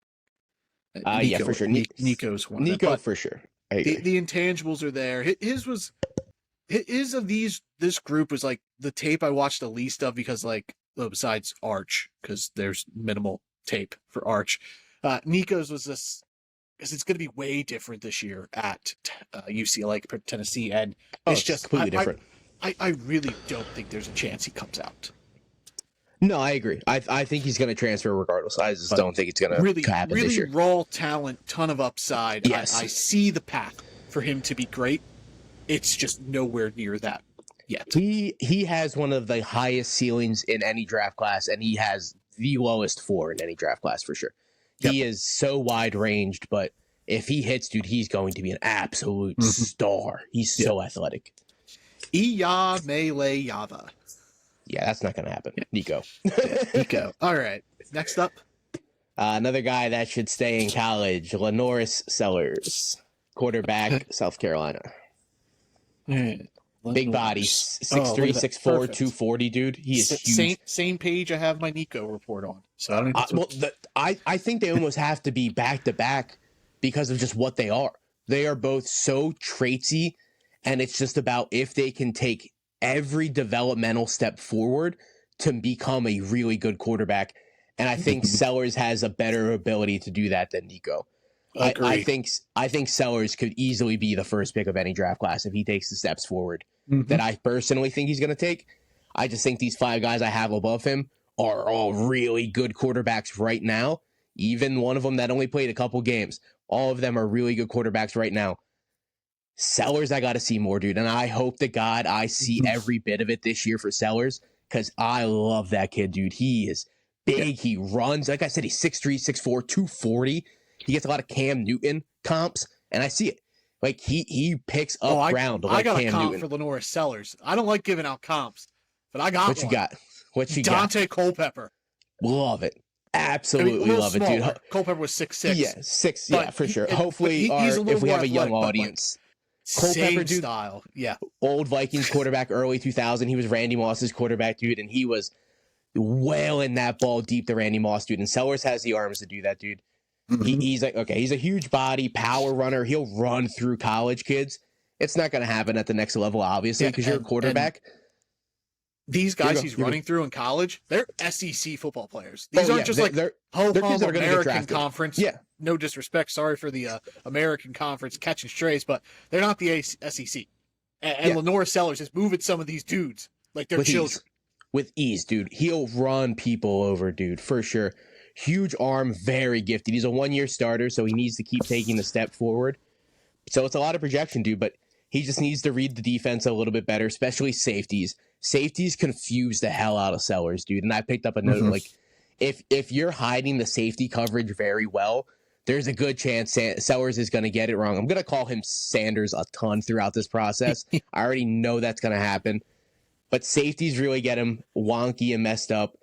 Nico, for sure. Nico's one. Nico for sure. The intangibles are there. His of this group was like the tape I watched the least of because like besides Arch, because there's minimal tape for Arch. Nico's was this because it's going to be way different this year at UCLA compared to Tennessee, and it's just completely different. I really don't think there's a chance he comes out. No, I agree. I think he's going to transfer regardless. I just don't think it's going to happen this year. Really raw talent, ton of upside. Yes. I see the path for him to be great. It's just nowhere near that yet. He has one of the highest ceilings in any draft class, and he has the lowest floor in any draft class for sure. He is so wide ranged, but if he hits, dude, he's going to be an absolute star. He's so athletic. Iya Mele Yava. Yeah, that's not going to happen. Nico. Nico. All right. Next up. Another guy that should stay in college, Lenor Sers, quarterback, South Carolina. Big body, 6'3", 6'4", 240, dude. He is huge. Same page I have my Nico report on. So I think they almost have to be back to back because of just what they are. They are both so traitsy, and it's just about if they can take every developmental step forward to become a really good quarterback. And I think Sellers has a better ability to do that than Nico. I think Sellers could easily be the first pick of any draft class if he takes the steps forward that I personally think he's going to take. I just think these five guys I have above him are all really good quarterbacks right now. Even one of them that only played a couple games. All of them are really good quarterbacks right now. Sellers, I got to see more, dude. And I hope to God I see every bit of it this year for Sellers because I love that kid, dude. He is big. He runs. Like I said, he's 6'3", 6'4", 240. He gets a lot of Cam Newton comps, and I see it. Like, he picks up ground like Cam Newton. I got a comp for Lenor Sers. I don't like giving out comps, but I got what one. You got? What you Dante got? Culpepper. Love it. Absolutely love it, dude. Culpepper was 6'6". Yeah, 6. Yeah, for sure. Hopefully, if we have a young audience. Culpepper, dude, style. Yeah. Old Vikings quarterback, early 2000. He was Randy Moss's quarterback, dude, and he was wailing that ball deep to Randy Moss, dude. And Sellers has the arms to do that, dude. He's like, okay, he's a huge body, power runner. He'll run through college kids. It's not going to happen at the next level, obviously, because you're a quarterback. These guys he's running through in college, they're SEC football players. These aren't just they're kids that are going to get drafted. Conference. Yeah. No disrespect. Sorry for the American Conference catching strays, but they're not the SEC. And Lenor Sers is moving some of these dudes like they're children. With ease, dude. He'll run people over, dude, for sure. Huge arm, very gifted. He's a 1-year starter, so he needs to keep taking the step forward. So it's a lot of projection, dude, but He just needs to read the defense a little bit better, especially safeties. Safeties confuse the hell out of Sellers, dude. And I picked up a note like, if you're hiding the safety coverage very well, there's a good chance Sellers is going to get it wrong. I'm going to call him Sanders a ton throughout this process. I already know that's going to happen. But safeties really get him wonky and messed up.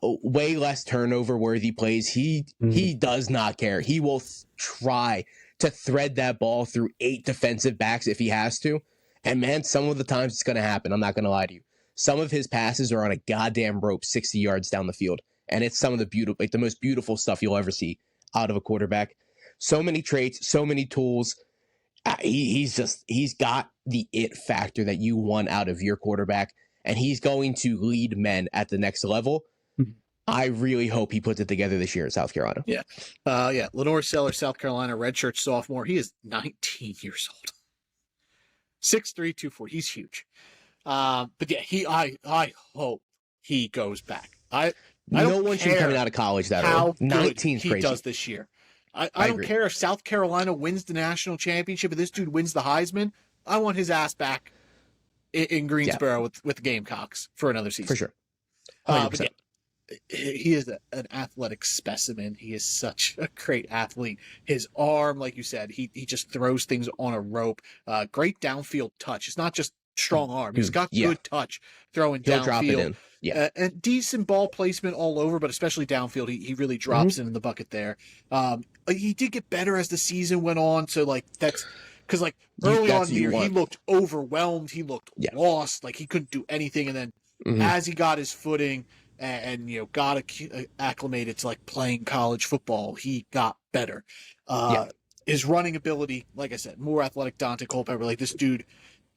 Way less turnover-worthy plays. He does not care. He will try to thread that ball through 8 defensive backs if he has to. And, man, some of the times it's going to happen. I'm not going to lie to you. Some of his passes are on a goddamn rope 60 yards down the field. And it's some of the the most beautiful stuff you'll ever see out of a quarterback. So many traits, so many tools. He's got the it factor that you want out of your quarterback, and he's going to lead men at the next level. I really hope he puts it together this year at South Carolina. Yeah. Lenor Sers, South Carolina, redshirt sophomore. He is 19 years old. 6'3", 240. He's huge. But yeah, I hope he goes back. No one should be coming out of college that early. 19 he crazy. Does this year. I don't care if South Carolina wins the national championship, if this dude wins the Heisman. I want his ass back in Greensboro with the Gamecocks for another season. For sure. But yeah, he is an athletic specimen. He is such a great athlete. His arm, like you said, he just throws things on a rope. Great downfield touch. It's not just strong arm. He's got good touch throwing downfield. Drop it in. Yeah. And decent ball placement all over, but especially downfield, he really drops in the bucket there. He did get better as the season went on, so like that's because like early on here he looked overwhelmed, he looked lost, like he couldn't do anything, and then as he got his footing and got acclimated to like playing college football, he got better. His running ability, like I said, more athletic Dante Culpepper. Like this dude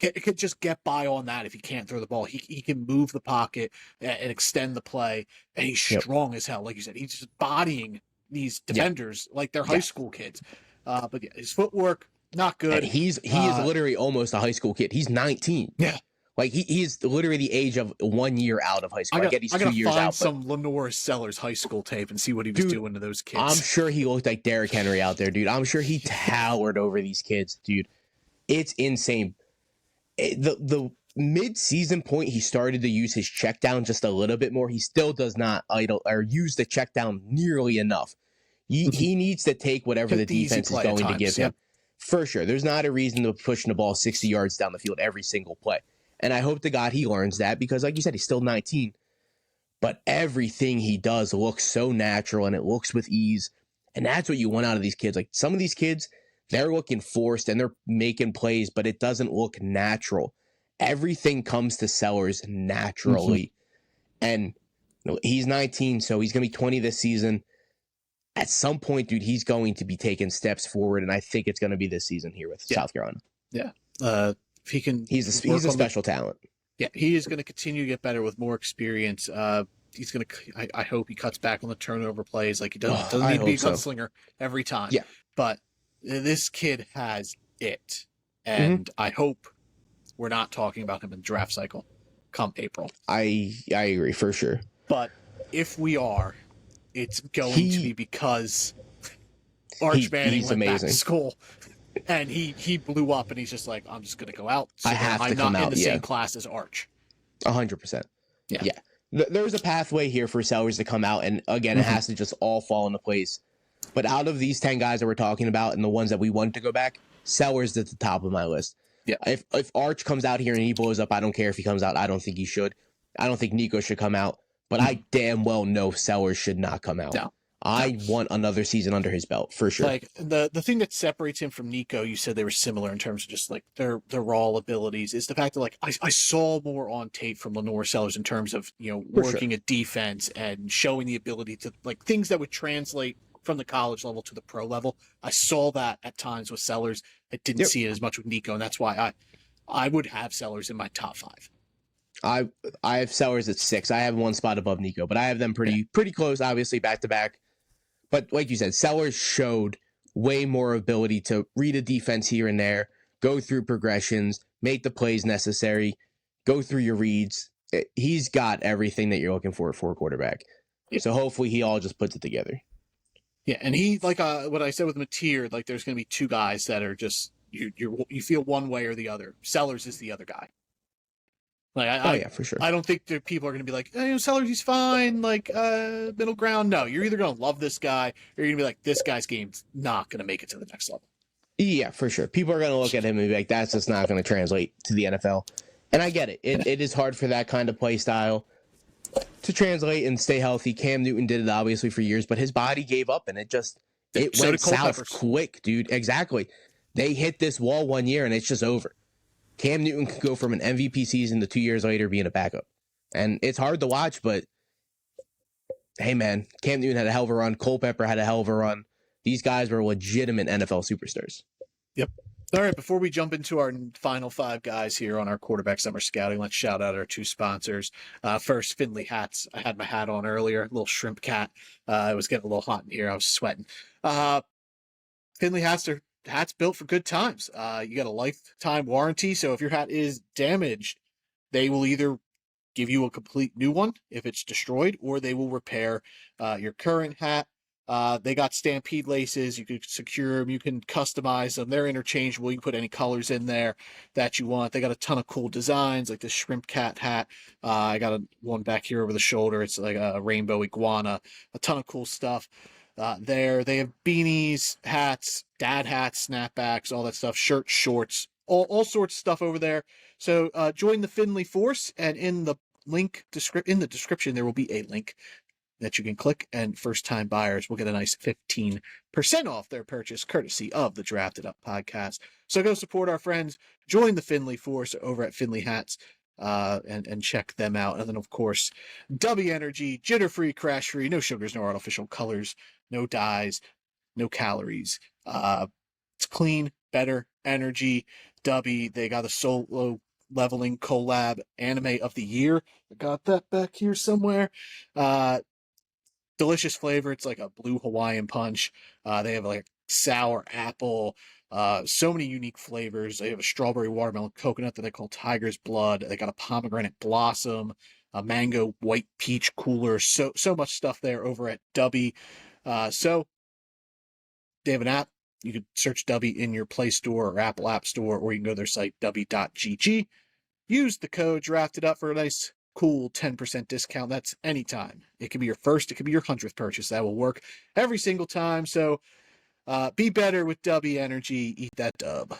could just get by on that if he can't throw the ball. He can move the pocket and extend the play, and he's strong as hell. Like you said, he's just bodying these defenders like they're high school kids. But yeah, his footwork, not good. And he is literally almost a high school kid. He's 19. Yeah. Like he's literally the age of 1 year out of high school. I get he's 2 years out. I gotta find some Lenor Sers high school tape and see what he was doing to those kids. I'm sure he looked like Derrick Henry out there, dude. I'm sure he towered over these kids, dude. It's insane. The mid-season point, he started to use his check down just a little bit more. He still does not use the check down nearly enough. He needs to take whatever the defense is going to give him. For sure. There's not a reason to push the ball 60 yards down the field every single play. And I hope to God he learns that because, like you said, he's still 19. But everything he does looks so natural and it looks with ease. And that's what you want out of these kids. Like some of these kids, they're looking forced and they're making plays, but it doesn't look natural. Everything comes to Sellers naturally. And he's 19, so he's going to be 20 this season. At some point, dude, he's going to be taking steps forward, and I think it's going to be this season here with South Carolina. Yeah. If he can, he's a special talent. Yeah, he is going to continue to get better with more experience. He's going to. I hope he cuts back on the turnover plays. Like he doesn't need to be a gunslinger every time. Yeah, but this kid has it, and I hope we're not talking about him in the draft cycle come April. I agree for sure. But if we are, it's going to be because Arch Manning went back to school. And he blew up, and he's just like, I'm just going to go out. So I'm not in the same class as Arch. 100%. Yeah. There's a pathway here for Sellers to come out, and again, it has to just all fall into place. But out of these 10 guys that we're talking about and the ones that we want to go back, Sellers is at the top of my list. Yeah. If Arch comes out here and he blows up, I don't care if he comes out. I don't think he should. I don't think Nico should come out. But I damn well know Sellers should not come out. No. I want another season under his belt for sure. Like the thing that separates him from Nico, you said they were similar in terms of just like their raw abilities, is the fact that like I saw more on tape from Lenor Sers in terms of working a defense and showing the ability to like things that would translate from the college level to the pro level. I saw that at times with Sers. I didn't see it as much with Nico, and that's why I would have Sers in my top 5. I have Sers at 6. I have one spot above Nico, but I have them pretty close, obviously back to back. But like you said, Sellers showed way more ability to read a defense here and there, go through progressions, make the plays necessary, go through your reads. He's got everything that you're looking for a quarterback. Yeah. So hopefully he all just puts it together. Yeah, and he, like what I said with Mateer, like there's going to be 2 guys that are just you feel one way or the other. Sellers is the other guy. Yeah, for sure. I don't think that people are going to be like, Sellers, he's fine. Middle ground. No, you're either going to love this guy or you're going to be like, this guy's game's not going to make it to the next level. Yeah, for sure. People are going to look at him and be like, that's just not going to translate to the NFL. And I get it. It is hard for that kind of play style to translate and stay healthy. Cam Newton did it obviously for years, but his body gave up and it went south quick, dude. Exactly. They hit this wall one year and it's just over. Cam Newton could go from an MVP season to 2 years later being a backup. And it's hard to watch, but hey, man, Cam Newton had a hell of a run. Culpepper had a hell of a run. These guys were legitimate NFL superstars. Yep. All right, before we jump into our final 5 guys here on our quarterback summer scouting, let's shout out our 2 sponsors. First, Finley Hats. I had my hat on earlier, little shrimp cat. It was getting a little hot in here. I was sweating. Finley Hats are hats built for good times. You got a lifetime warranty, so if your hat is damaged, they will either give you a complete new one if it's destroyed, or they will repair your current hat. They got Stampede laces. You can secure them. You can customize them. They're interchangeable. You can put any colors in there that you want. They got a ton of cool designs, like the shrimp cat hat. I got one back here over the shoulder. It's like a rainbow iguana. A ton of cool stuff. There, they have beanies, hats, dad hats, snapbacks, all that stuff, shirts, shorts, all sorts of stuff over there. So join the Finley Force, and in the description there will be a link that you can click, and first-time buyers will get a nice 15% off their purchase, courtesy of the Drafted Up podcast. So go support our friends, join the Finley Force over at Finley Hats, and check them out. And then, of course, W Energy, jitter-free, crash-free, no sugars, no artificial colors, no dyes, no calories. It's clean, better energy. W, they got a solo leveling collab anime of the year. I got that back here somewhere. Delicious flavor. It's like a blue Hawaiian punch. They have like sour apple, so many unique flavors. They have a strawberry watermelon coconut that they call Tiger's Blood. They got a pomegranate blossom, a mango white peach cooler. So much stuff there over at Dubby. So they have an app. You could search Dubby in your Play Store or Apple App Store, or you can go to their site, dubby.gg. Use the code Drafted Up for a nice, cool 10% discount. That's anytime. It could be your first, it could be your 100th purchase. That will work every single time. So be better with W Energy. Eat that dub.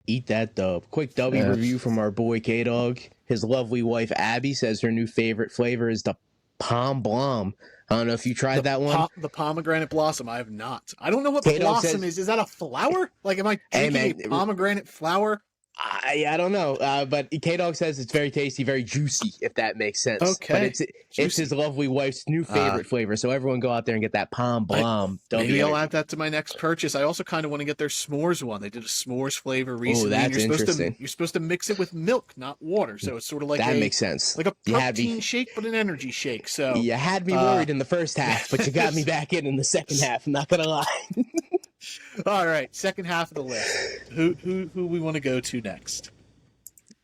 Eat that dub. Quick W review from our boy K-Dog. His lovely wife Abby says her new favorite flavor is the Pom Blom. I don't know if you tried that one. The pomegranate blossom. I have not. I don't know what blossom is. Is that a flower? Like, am I drinking a pomegranate flower? I don't know, but K-Dog says it's very tasty, very juicy, if that makes sense. Okay. But it's his lovely wife's new favorite flavor, so everyone go out there and get that Pom Blom. Maybe I'll add that to my next purchase. I also kind of want to get their s'mores one. They did a s'mores flavor recently. Oh, that's interesting. You're supposed to mix it with milk, not water, so it's sort of like that makes sense. Like a protein shake, but an energy shake. So you had me worried in the first half, but you got me back in the second half. I'm not gonna lie. All right, second half of the list. Who we want to go to next?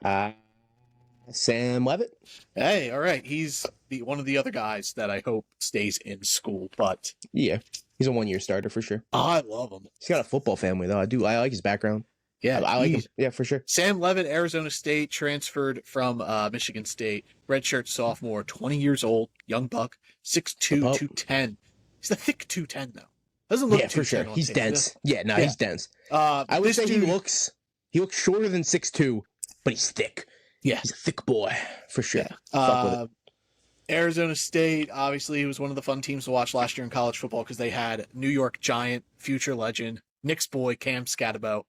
Sam Levit. Hey, all right. He's one of the other guys that I hope stays in school, but yeah, he's a 1-year starter for sure. I love him. He's got a football family though. I like his background. Yeah, I like him. Yeah, for sure. Sam Levit, Arizona State, transferred from Michigan State, redshirt sophomore, 20 years old, young buck, 6'2", 210. He's a thick 210 though. Doesn't look for sure. He's dense. He's dense. I would say he looks shorter than 6'2", but he's thick. Yeah, he's a thick boy for sure. Yeah. Arizona State, obviously, he was one of the fun teams to watch last year in college football because they had New York Giant, future legend, Knicks boy Cam Scatterbo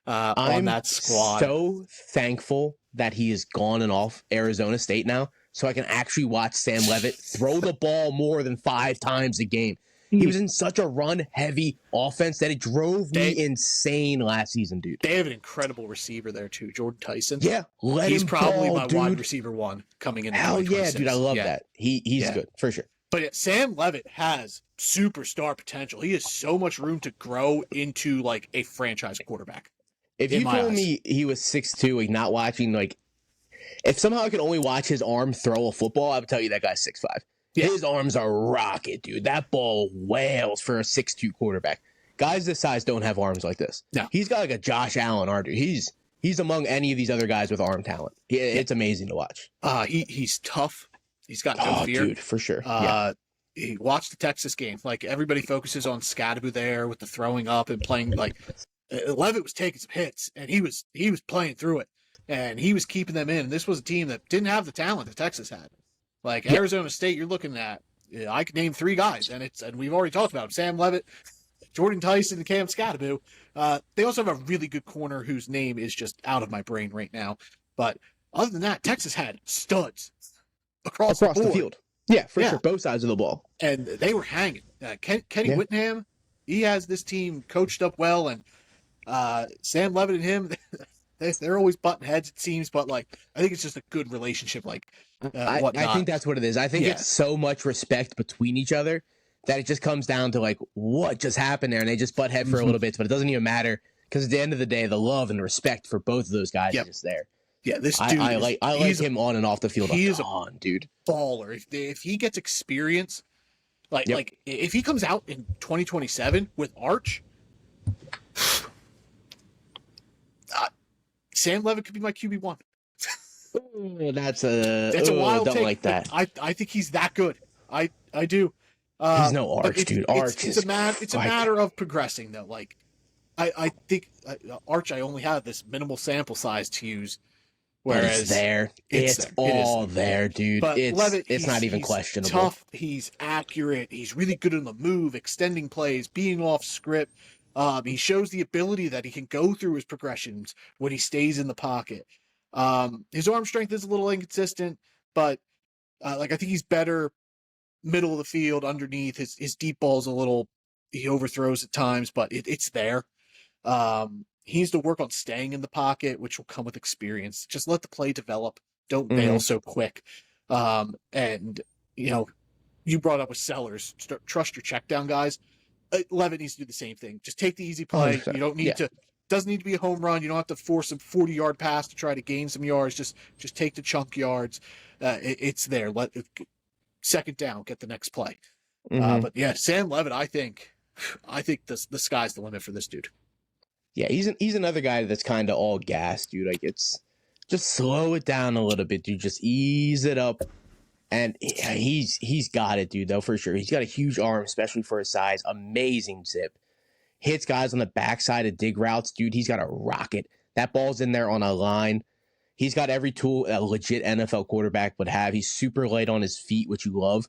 on that squad. I'm so thankful that he is gone and off Arizona State now, so I can actually watch Sam Levit throw the ball more than 5 times a game. He was in such a run-heavy offense that it drove me insane last season, dude. They have an incredible receiver there, too, Jordan Tyson. Yeah, he's probably my wide receiver one coming in. Hell yeah, dude, I love that. He's good, for sure. But Sam Levit has superstar potential. He has so much room to grow into, like, a franchise quarterback. If you told me he was 6'2", like, not watching, like, if somehow I could only watch his arm throw a football, I would tell you that guy's 6'5". Yeah. His arms are rocket, dude. That ball wails for a 6'2" quarterback. Guys this size don't have arms like this. No. He's got like a Josh Allen arm. He's among any of these other guys with arm talent. It's amazing to watch. He's tough. He's got no fear. Dude, for sure. He watched the Texas game. Like, everybody focuses on Scadaboo there with the throwing up and playing. Like, Levit was taking some hits, and he was playing through it, and he was keeping them in. And this was a team that didn't have the talent that Texas had. Like, Arizona State, you're looking at. I could name 3 guys, and we've already talked about them. Sam Levit, Jordan Tyson, and Cam Scadaboo. They also have a really good corner whose name is just out of my brain right now. But other than that, Texas had studs across the field. Yeah, for sure. Both sides of the ball. And they were hanging. Kenny Whittingham, he has this team coached up well, and Sam Levit and him, they're always butting heads, it seems, but like I think it's just a good relationship. Like, I think that's what it is. I think it's so much respect between each other that it just comes down to like what just happened there, and they just butt head for a little bit, but it doesn't even matter because at the end of the day, the love and respect for both of those guys is just there. Yeah, this dude. I like him on and off the field. He is a dude baller. If he gets experience, like if he comes out in 2027 with Arch, Sam Levit could be my QB1. That's a wild take. Like that. I think he's that good. I do. He's no Arch, dude. Arch it's a matter of progressing though. Like I think Arch, I only have this minimal sample size to use. Whereas it's all there, dude. But Levit, it's not even questionable. Tough, he's accurate, he's really good on the move, extending plays, being off script. He shows the ability that he can go through his progressions when he stays in the pocket. His arm strength is a little inconsistent, but I think he's better middle of the field underneath. His deep ball's he overthrows at times, but it's there. He needs to work on staying in the pocket, which will come with experience. Just let the play develop. Don't bail so quick. And, you brought up with Sellers. Trust your check down guys. Levit needs to do the same thing. Just take the easy play. 100%. You don't need to. Doesn't need to be a home run. You don't have to force a 40-yard pass to try to gain some yards. Just take the chunk yards. It's there. Second down, get the next play. But yeah, Sam Levit, I think the sky's the limit for this dude. Yeah, he's another guy that's kind of all gas, dude. Like, it's just slow it down a little bit, dude. Just ease it up, and he's got it, dude. Though for sure, he's got a huge arm, especially for his size. Amazing zip, hits guys on the backside of dig routes, dude. He's got a rocket. That ball's in there on a line. He's got every tool a legit NFL quarterback would have. He's super light on his feet, which you love.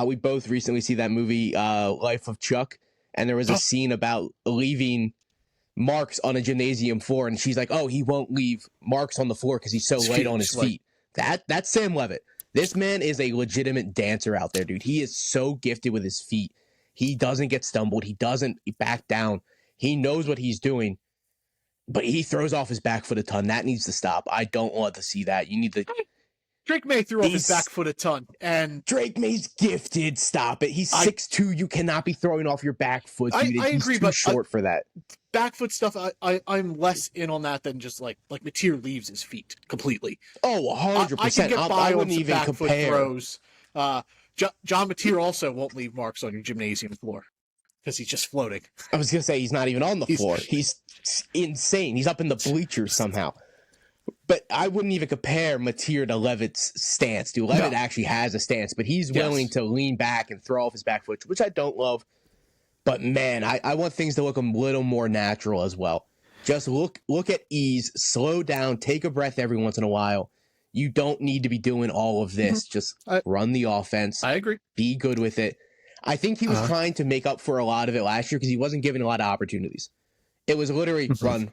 We both recently see that movie, Life of Chuck, and there was a scene about leaving marks on a gymnasium floor, and she's like, oh, he won't leave marks on the floor because he's so light on his feet. That's Sam Levit. This man is a legitimate dancer out there, dude. He is so gifted with his feet. He doesn't get stumbled. He doesn't back down. He knows what he's doing, but he throws off his back foot a ton. That needs to stop. I don't want to see that. You need to... Drake May threw off his back foot a ton, and Drake May's gifted. Stop it. He's 6'2". You cannot be throwing off your back foot, dude. I agree, but short for that. Back foot stuff, I'm less in on that than just like Mateer leaves his feet completely. Oh, 100%. I can get by I wouldn't on even back compare. foot throws. John Mateer also won't leave marks on your gymnasium floor because he's just floating. I was gonna say he's not even on the floor. He's insane. He's up in the bleachers somehow. But I wouldn't even compare Mateer to Levit's stance, dude. Levit actually has a stance, but he's willing to lean back and throw off his back foot, which I don't love. But man, I want things to look a little more natural as well. Just look at ease, slow down, take a breath every once in a while. You don't need to be doing all of this. Just run the offense. I agree. Be good with it. I think he was trying to make up for a lot of it last year because he wasn't given a lot of opportunities. It was literally run,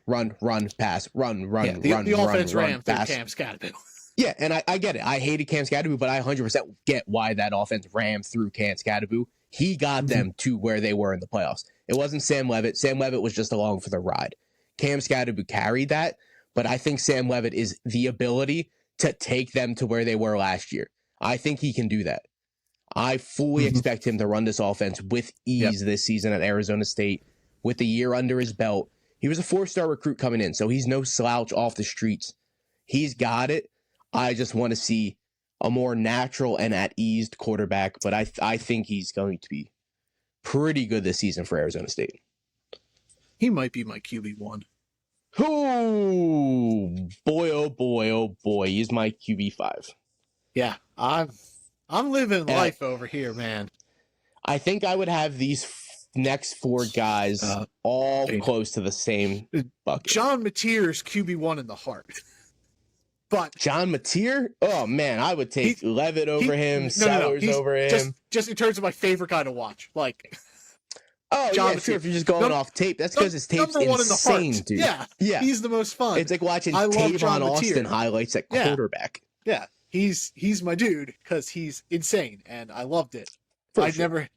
pass, run, the offense ran through pass. Cam Scadaboo. Yeah, and I get it. I hated Cam Scadaboo, but I 100% get why that offense ran through Cam Scadaboo. He got them to where they were in the playoffs. It wasn't Sam Levit. Sam Levit was just along for the ride. Cam Scadaboo carried that, but I think Sam Levit is the ability to take them to where they were last year. I think he can do that. I fully expect him to run this offense with ease this season at Arizona State with the year under his belt. He was a 4-star recruit coming in, so he's no slouch off the streets. He's got it. I just want to see a more natural and at ease quarterback, but I think he's going to be pretty good this season for Arizona State. He might be my QB1. Oh boy, oh boy, oh boy. He's my QB5. Yeah, I'm living life over here, man. I think I would have these next 4 guys all close to the same bucket. John Mateer's QB1 in the heart. But John Mateer? Oh, man, I would take Levit over him, Sellers over him. Just in terms of my favorite guy to watch. Like, John Mateer, if you're just going off tape, that's because his tape's insane, dude. Yeah, he's the most fun. It's like watching Tavon Austin highlights at quarterback. Yeah, he's my dude because he's insane, and I loved it. Never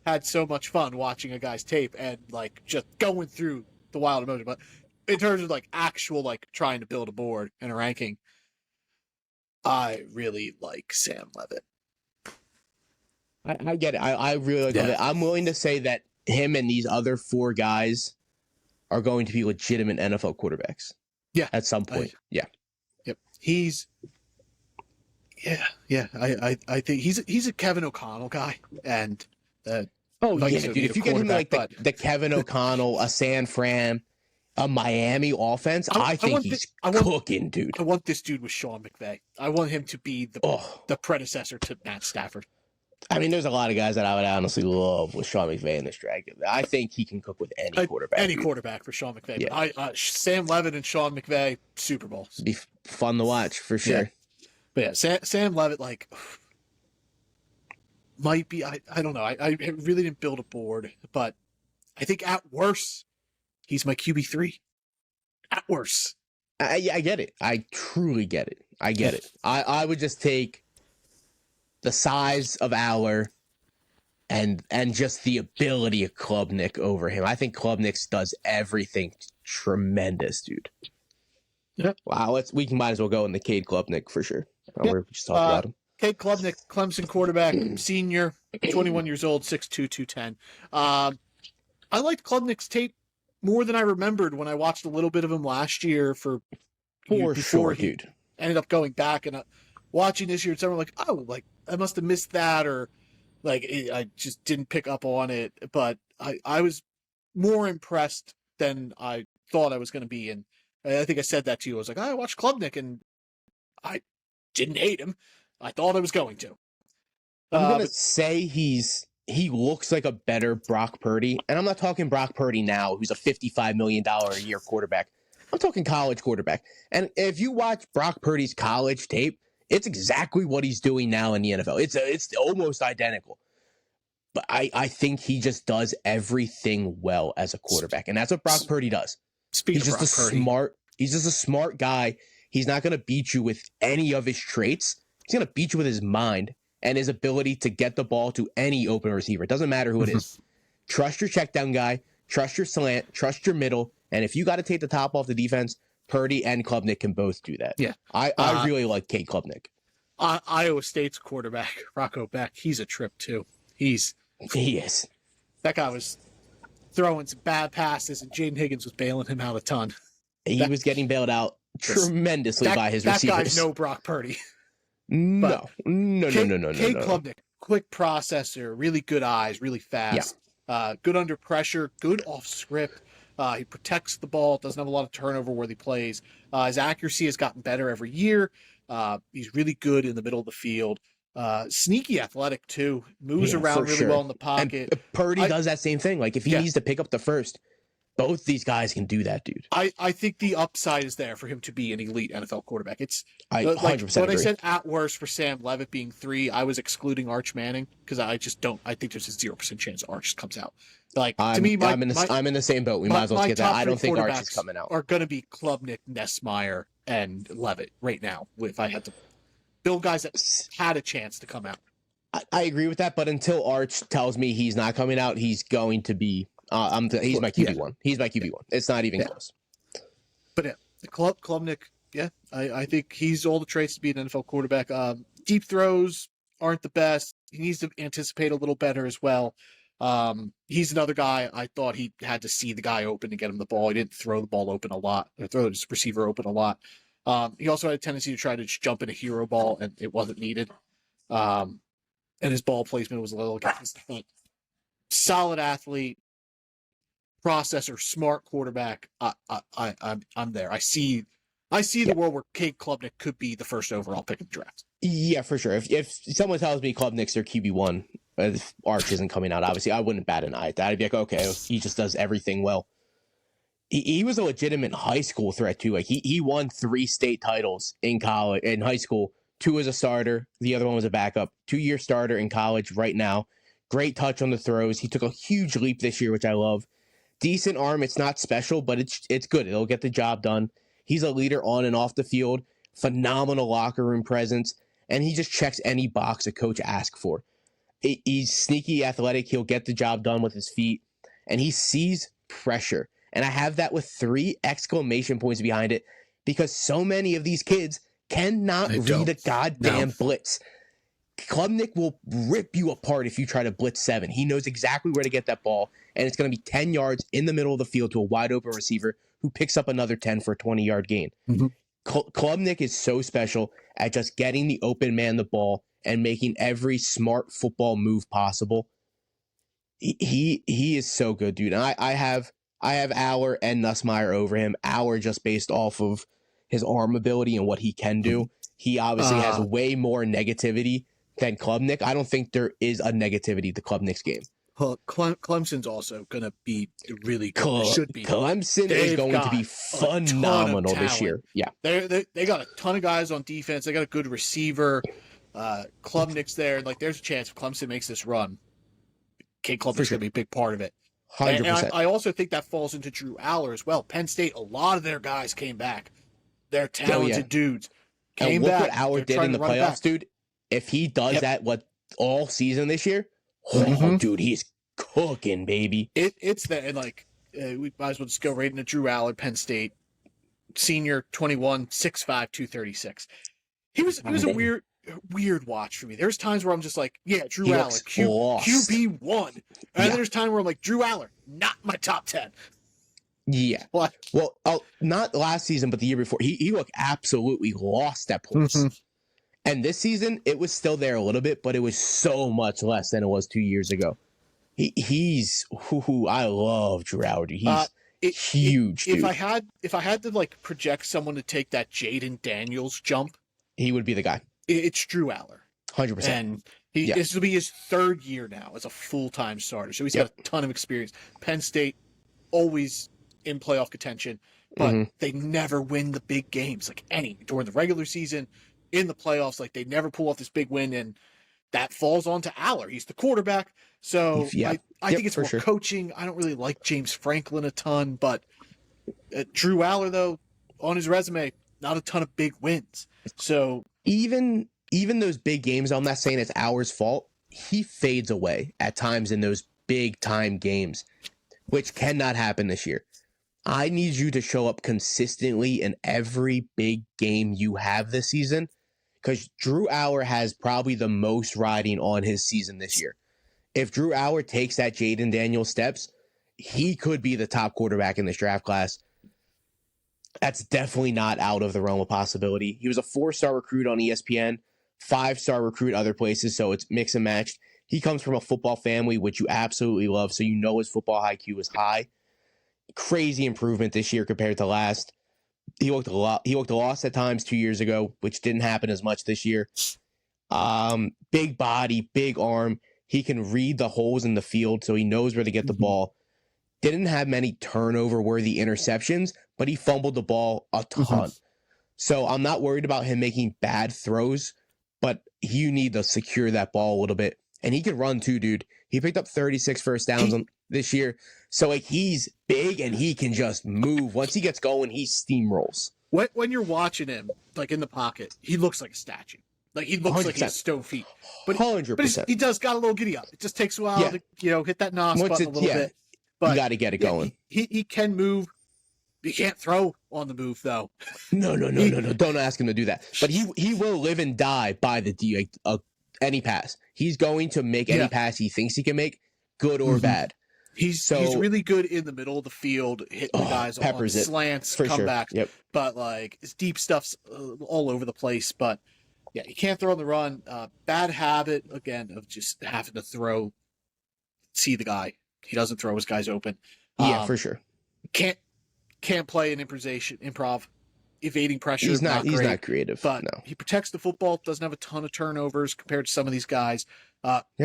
had so much fun watching a guy's tape and like just going through the wild emotion. But in terms of like actual like trying to build a board and a ranking, I really like Sam Levit. I get it. I really like it. I'm willing to say that him and these other 4 guys are going to be legitimate NFL quarterbacks. Yeah. At some point. Yep. He's I think he's a Kevin O'Connell guy. And dude, if you get him like the Kevin O'Connell, a San Fran, a Miami offense, I think he's cooking, dude. I want this dude with Sean McVay. I want him to be the predecessor to Matt Stafford. I mean, there's a lot of guys that I would honestly love with Sean McVay in this draft. I think he can cook with any quarterback. Any quarterback for Sean McVay. Yeah. But Sam Levit and Sean McVay, Super Bowl. It'd be fun to watch for sure. Yeah. But yeah, Sam Levit, like, might be, I don't know. I really didn't build a board, but I think at worst, he's my QB3. At worst. I get it. I truly get it. I get it. I would just take the size of Aller and just the ability of Clubnick over him. I think Clubnick does everything tremendous, dude. Yeah. Wow, we might as well go in the Kade Clubnick for sure. We're just talking about him. Kade Clubnick, Clemson quarterback, senior, 21 years old, 6'2", 210. I liked Klubnick's tape more than I remembered when I watched a little bit of him last year before he dude. Ended up going back and watching this year. Someone like, oh, like I must have missed that, or like I just didn't pick up on it. But I was more impressed than I thought I was going to be, and I think I said that to you. I was like, I watched Klubnick and I didn't hate him. I thought I was going to. I'm going to say he looks like a better Brock Purdy. And I'm not talking Brock Purdy now, who's a $55 million a year quarterback. I'm talking college quarterback. And if you watch Brock Purdy's college tape, it's exactly what he's doing now in the NFL. It's almost identical. But I think he just does everything well as a quarterback. And that's what Brock Purdy does. He's just a smart guy. He's not going to beat you with any of his traits. He's going to beat you with his mind and his ability to get the ball to any open receiver. It doesn't matter who it is. Trust your check down guy. Trust your slant. Trust your middle. And if you got to take the top off the defense, Purdy and Klubnick can both do that. Yeah. I really like Kade Clubnick. Iowa State's quarterback, Rocco Beck, he's a trip too. He is. That guy was throwing some bad passes, and Jaden Higgins was bailing him out a ton. He was getting bailed out tremendously by his receivers. That guy's no Brock Purdy. No. Kade Clubnick, quick processor, really good eyes, really fast, good under pressure, good off script. He protects the ball, doesn't have a lot of turnover where he plays. His accuracy has gotten better every year. He's really good in the middle of the field. Sneaky athletic too. Moves around really well in the pocket. And Purdy does that same thing. Like if he needs to pick up the first, both these guys can do that, dude. I think the upside is there for him to be an elite NFL quarterback. I 100% when agree. I said at worst for Sam Levit being 3, I was excluding Arch Manning because I think there's a 0% chance Arch comes out. Like to me, I'm in the same boat. We might as well get that. I don't think Arch is coming out. Are going to be Klubnick, Nusmeer, and Levit right now. If I had to build guys that had a chance to come out, I agree with that. But until Arch tells me he's not coming out, he's going to be. He's my QB1. He's my QB1. It's not even close. But the Klubnick, I think he's all the traits to be an NFL quarterback. Deep throws aren't the best. He needs to anticipate a little better as well. He's another guy I thought he had to see the guy open to get him the ball. He didn't throw the ball open a lot, or throw his receiver open a lot. He also had a tendency to try to just jump in a hero ball, and it wasn't needed. And his ball placement was a little against the front. solid athlete, processor, smart quarterback. I'm there. I see the world where Kade Clubnick could be the first overall pick of the draft. Yeah, for sure. If someone tells me Klubnik's their QB1, if Arch isn't coming out, obviously, I wouldn't bat an eye at that. I'd be like, okay, he just does everything well. He was a legitimate high school threat, too. Like, he won 3 state titles in high school. 2 as a starter. The other one was a backup. 2-year starter in college right now. Great touch on the throws. He took a huge leap this year, which I love. Decent arm. It's not special, but it's good. It'll get the job done. He's a leader on and off the field. Phenomenal locker room presence. And he just checks any box a coach asks for. He's sneaky athletic. He'll get the job done with his feet. And he sees pressure. And I have that with 3 exclamation points behind it because so many of these kids cannot read a goddamn blitz. Klubnick will rip you apart if you try to blitz 7. He knows exactly where to get that ball, and it's going to be 10 yards in the middle of the field to a wide open receiver who picks up another 10 for a 20-yard gain. Mm-hmm. Klubnick is so special at just getting the open man the ball and making every smart football move possible. He is so good, dude. And I have Aller and Nusmeer over him. Aller just based off of his arm ability and what he can do. He obviously has way more negativity than Klubnick. I don't think there is a negativity to Klubnick's game. Clemson's also going to be really good. Should be. Clemson is going to be phenomenal this year. Yeah. They got a ton of guys on defense. They got a good receiver. Klubnick's there. Like, there's a chance if Clemson makes this run, Kade Klubnick's going to be a big part of it. 100%. And I also think that falls into Drew Aller as well. Penn State, a lot of their guys came back. They're talented dudes. And look what Aller did in the playoffs, dude. If he does that all season this year, dude, he's cooking, baby. It's that, and like we might as well just go right into Drew Aller, Penn State, senior, 21, 6'5", 236. He was a weird watch for me. There's times where I'm just like, yeah, Drew Aller, QB1, and there's times where I'm like, Drew Aller, not my top 10. Yeah. What? Well, not last season, but the year before, he looked absolutely lost at points. Mm-hmm. And this season, it was still there a little bit, but it was so much less than it was 2 years ago. I love Drew Aller. He's huge. If I had to like project someone to take that Jaden Daniels jump, he would be the guy. It's Drew Aller. 100%. And this will be his 3rd year now as a full-time starter. So he's got a ton of experience. Penn State, always in playoff contention, but they never win the big games, like during the regular season, in the playoffs. Like, they never pull off this big win, and that falls onto Aller. He's the quarterback. So I think it's more coaching. I don't really like James Franklin a ton, but Drew Aller, though, on his resume, not a ton of big wins. So even those big games, I'm not saying it's Aller's fault. He fades away at times in those big time games, which cannot happen this year. I need you to show up consistently in every big game you have this season, because Drew Aller has probably the most riding on his season this year. If Drew Aller takes that Jaden Daniels steps, he could be the top quarterback in this draft class. That's definitely not out of the realm of possibility. He was a 4-star recruit on ESPN, 5-star recruit other places, so it's mix and matched. He comes from a football family, which you absolutely love, so you know his football IQ is high. Crazy improvement this year compared to last. He looked lost at times 2 years ago, which didn't happen as much this year. Big body, big arm. He can read the holes in the field, so he knows where to get the ball. Didn't have many turnover-worthy interceptions, but he fumbled the ball a ton. So I'm not worried about him making bad throws, but you need to secure that ball a little bit. And he can run too, dude. He picked up 36 first downs this year. So like, he's big and he can just move. Once he gets going, he steamrolls. When you're watching him, like in the pocket, he looks like a statue. Like, he looks 100%. Like he has stone feet. But 100%. He does got a little giddy up. It just takes a while to hit that NOS button a little bit. But you got to get it going. He can move. He can't throw on the move, though. No. Don't ask him to do that. But he will live and die by any pass. He's going to make any pass he thinks he can make, good or bad. He's really good in the middle of the field, hitting the guys on slants, comebacks. Yep. But like, his deep stuff's all over the place. But yeah, he can't throw on the run. Bad habit again of just having to throw see the guy. He doesn't throw his guys open. Yeah, for sure. Can't play an improv. Evading pressure. He's not great, creative. But no. he protects the football. Doesn't have a ton of turnovers compared to some of these guys.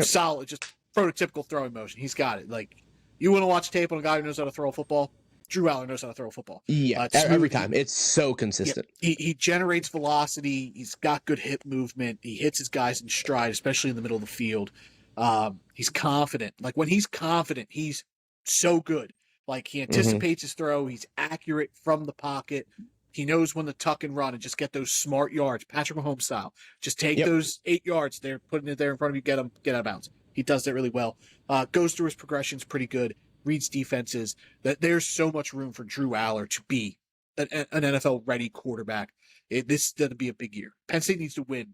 Solid, just prototypical throwing motion. He's got it. Like, you want to watch tape on a guy who knows how to throw a football? Drew Aller knows how to throw a football. Yeah, every time. It's so consistent. Yeah, he generates velocity. He's got good hip movement. He hits his guys in stride, especially in the middle of the field. He's confident. Like, when he's confident, he's so good. Like, he anticipates his throw. He's accurate from the pocket. He knows when to tuck and run and just get those smart yards, Patrick Mahomes style. Just take those 8 yards there, putting it there in front of you, get out of bounds. He does that really well. Goes through his progressions pretty good. Reads defenses. That there's so much room for Drew Aller to be an NFL-ready quarterback. This is going to be a big year. Penn State needs to win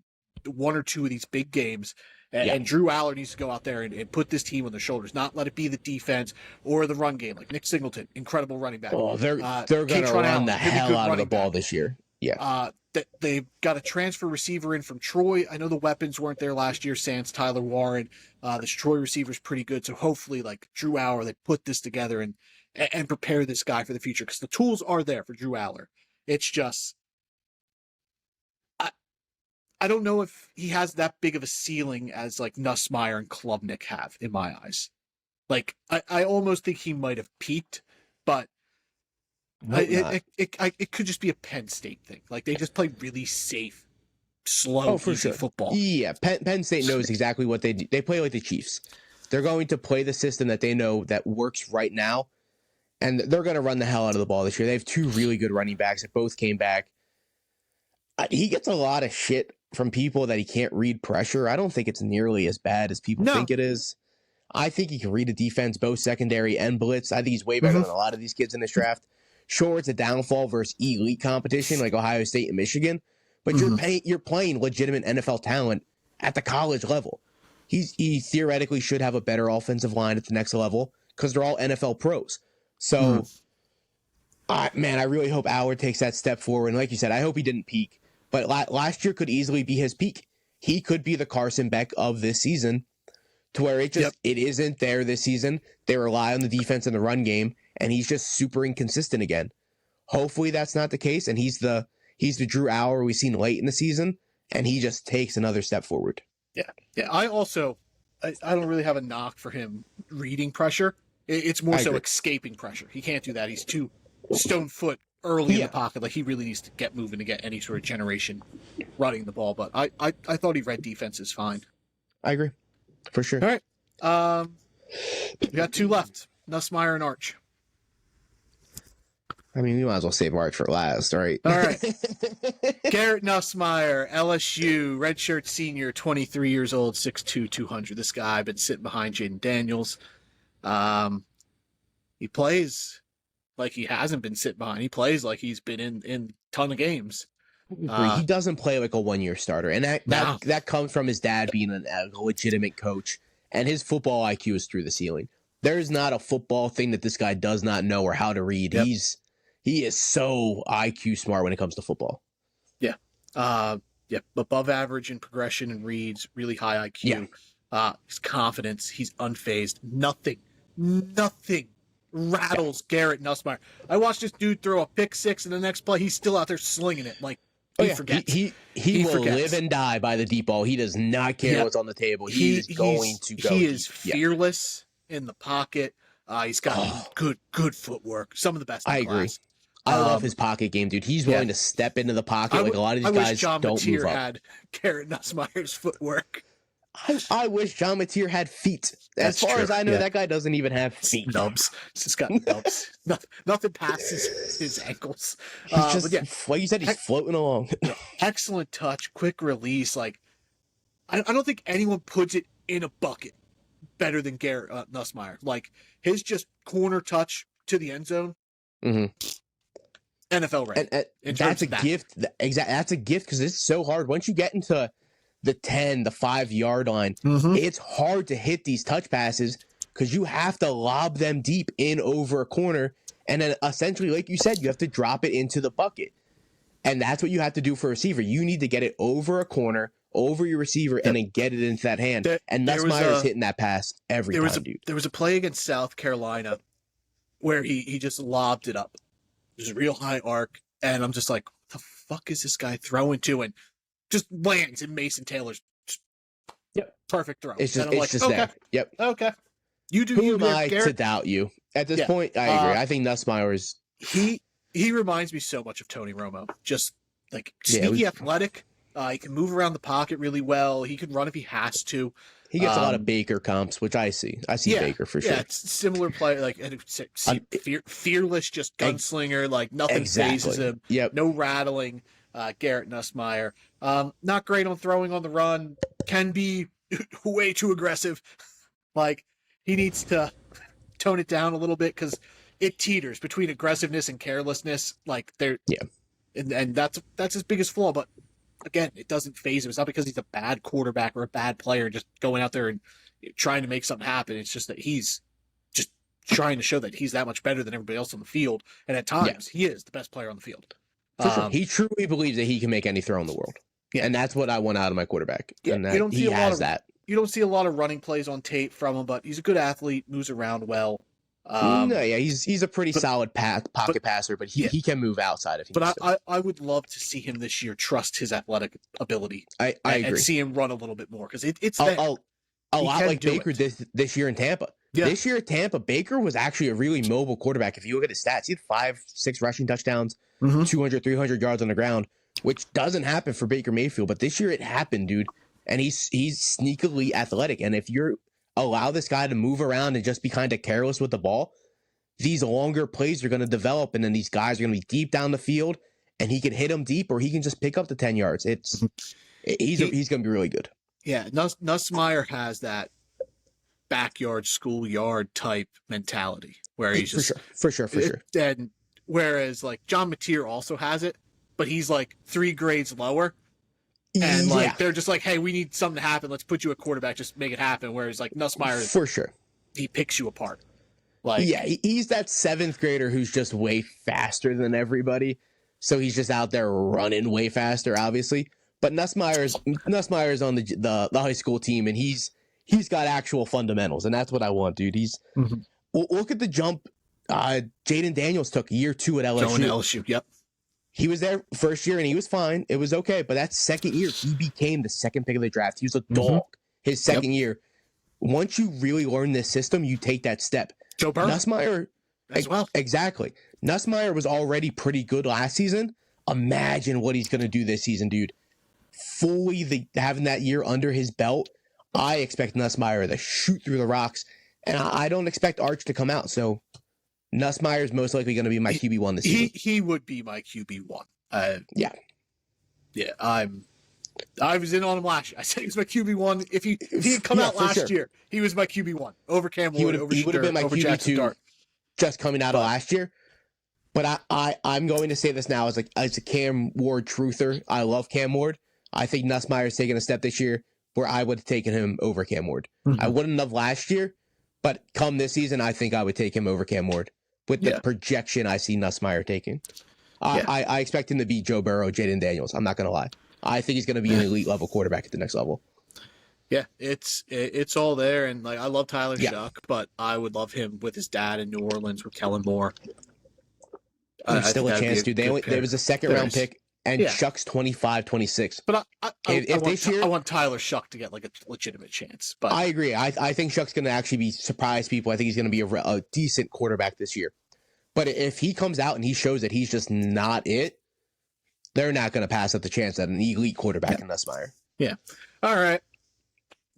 1 or 2 of these big games, and Drew Aller needs to go out there and put this team on their shoulders, not let it be the defense or the run game. Like Nick Singleton, incredible running back. Oh, they're going to run the hell out of the ball this year. Yeah. They've got a transfer receiver in from Troy. I know the weapons weren't there last year, sans Tyler Warren. This Troy receiver's pretty good, so hopefully, like Drew Aller, they put this together and prepare this guy for the future, because the tools are there for Drew Aller. It's just, I don't know if he has that big of a ceiling as like Nusmeer and Clubnick have, in my eyes. Like, I almost think he might have peaked, but it could just be a Penn State thing. Like, they just play really safe, slow, easy football. Yeah, Penn State knows exactly what they do. They play like the Chiefs. They're going to play the system that they know that works right now, and they're going to run the hell out of the ball this year. They have 2 really good running backs that both came back. He gets a lot of shit from people that he can't read pressure. I don't think it's nearly as bad as people think it is. I think he can read a defense, both secondary and blitz. I think he's way better than a lot of these kids in this draft. Sure, it's a downfall versus elite competition like Ohio State and Michigan, but you're playing legitimate NFL talent at the college level. He theoretically should have a better offensive line at the next level because they're all NFL pros. So, man, I really hope Aller takes that step forward. And like you said, I hope he didn't peak. But last year could easily be his peak. He could be the Carson Beck of this season, to where it isn't there this season. They rely on the defense and the run game, and he's just super inconsistent again. Hopefully that's not the case, and he's the Drew Aller we've seen late in the season, and he just takes another step forward. Yeah. I don't really have a knock for him reading pressure. It's more so escaping pressure. He can't do that. He's too stone foot early in the pocket. Like, he really needs to get moving to get any sort of generation running the ball. But I thought he read defenses fine. I agree. For sure. All right. We got 2 left. Nusmeer and Arch. I mean, you might as well save Arch for last, right? All right. Garrett Nusmeer, LSU, redshirt senior, 23 years old, 6'2", 200. This guy, I've been sitting behind Jaden Daniels. He plays like he hasn't been sitting behind. He plays like he's been in a ton of games. He doesn't play like a one-year starter, and that comes from his dad being a legitimate coach, and his football IQ is through the ceiling. There's not a football thing that this guy does not know or how to read. Yep. He is so IQ smart when it comes to football. Yeah. Above average in progression and reads, really high IQ. Yeah. His confidence, he's unfazed. Nothing rattles Garrett Nusmeer. I watched this dude throw a pick 6, and the next play he's still out there slinging it. Like, he forgets. He will live and die by the deep ball. He does not care what's on the table. He's going to go. He is fearless in the pocket. He's got good footwork. Some of the best in the class. I love his pocket game, dude. He's willing to step into the pocket like a lot of these guys don't move up. Had Garrett Nusmeer's footwork. I wish John Mateer had feet. As far as I know, that guy doesn't even have feet. Nubs. He's just got nubs. Nothing passes his ankles. He's just, like you said, he's floating along. Excellent touch, quick release. Like, I don't think anyone puts it in a bucket better than Garrett Nusmeer. Like, his just corner touch to the end zone. NFL ready. And that's a gift. That's a gift because it's so hard. Once you get into the 10, the 5-yard line, it's hard to hit these touch passes because you have to lob them deep in over a corner. And then essentially, like you said, you have to drop it into the bucket. And that's what you have to do for a receiver. You need to get it over a corner over your receiver and then get it into that hand. And Nusmeier's hitting that pass every time, dude. There was a play against South Carolina where he just lobbed it up. It was a real high arc, and I'm just like, what the fuck is this guy throwing to? And just lands in Mason Taylor's perfect throw. It's just, and I'm like, just okay, there. Yep. Okay. You do Who you, am I Garrett? to doubt you? At this point, I agree. I think Nusmeier's... He reminds me so much of Tony Romo. Just like sneaky athletic. He can move around the pocket really well. He can run if he has to. He gets a lot of Baker comps, which I see. I see Baker for sure. Yeah, it's similar play, like fearless, just gunslinger. Like nothing phases him. Yep. No rattling. Garrett Nusmeer. Not great on throwing on the run. Can be way too aggressive. Like he needs to tone it down a little bit because it teeters between aggressiveness and carelessness. Like and that's his biggest flaw. But again, it doesn't phase him. It's not because he's a bad quarterback or a bad player just going out there and trying to make something happen. It's just that he's just trying to show that he's that much better than everybody else on the field. And at times, he is the best player on the field. For sure. He truly believes that he can make any throw in the world. Yeah. And that's what I want out of my quarterback. Yeah, and that he has that. You don't see a lot of running plays on tape from him, but he's a good athlete, moves around well. He's a pretty solid pocket passer, but he can move outside if he But needs I would love to see him this year trust his athletic ability. I agree. And see him run a little bit more because it's a lot like Baker this year in Tampa. Yeah. This year at Tampa, Baker was actually a really mobile quarterback. If you look at his stats, he had 5-6 rushing touchdowns, 200, 300 yards on the ground, which doesn't happen for Baker Mayfield. But this year it happened, dude. And he's sneakily athletic. And if you allow this guy to move around and just be kind of careless with the ball, these longer plays are going to develop. And then these guys are going to be deep down the field, and he can hit them deep, or he can just pick up the 10 yards. He's going to be really good. Yeah, Nusmeer has that backyard, schoolyard type mentality where he's just for sure. And whereas like John Mateer also has it, but he's like 3 grades lower. And like they're just like, hey, we need something to happen. Let's put you a quarterback, just make it happen. Whereas like Nusmeer, for sure, he picks you apart. Like he's that 7th grader who's just way faster than everybody. So he's just out there running way faster, obviously. But Nusmeier's on the high school team, and he's got actual fundamentals, and that's what I want, dude. Look at the jump Jaden Daniels took year 2 at LSU. Going to LSU, yep. He was there first year, and he was fine. It was okay. But that second year, he became the 2nd pick of the draft. He was a dog his second year. Once you really learn this system, you take that step. Joe Burrow. Nusmeer, as well. Exactly. Nusmeer was already pretty good last season. Imagine what he's going to do this season, dude. Fully having that year under his belt, I expect Nusmeer to shoot through the rocks, and I don't expect Arch to come out. So Nusmeyer is most likely going to be my QB1 this season. He would be my QB1. Yeah. I was in on him last year. I said he was my QB1. If he had come out last year, he was my QB1 over Cam Ward, over he would have been my QB2 just coming out of last year. But I'm going to say this now as a Cam Ward truther. I love Cam Ward. I think Nusmeyer's taking a step this year where I would have taken him over Cam Ward. I wouldn't have last year, but come this season, I think I would take him over Cam Ward with the projection I see Nusmeyer taking. I expect him to be Joe Burrow, Jaden Daniels. I'm not going to lie. I think he's going to be an elite level quarterback at the next level. Yeah, it's all there, and like I love Tyler Shuck, but I would love him with his dad in New Orleans with Kellen Moore. There's still a chance, dude. There was a second-round pick, and Shuck's 25, 26. But I want Tyler Shuck to get like a legitimate chance. But I agree. I think Shuck's going to actually surprise people. I think he's going to be a decent quarterback this year. But if he comes out and he shows that he's just not it, they're not going to pass up the chance at an elite quarterback in Nusmeyer. Yeah. All right.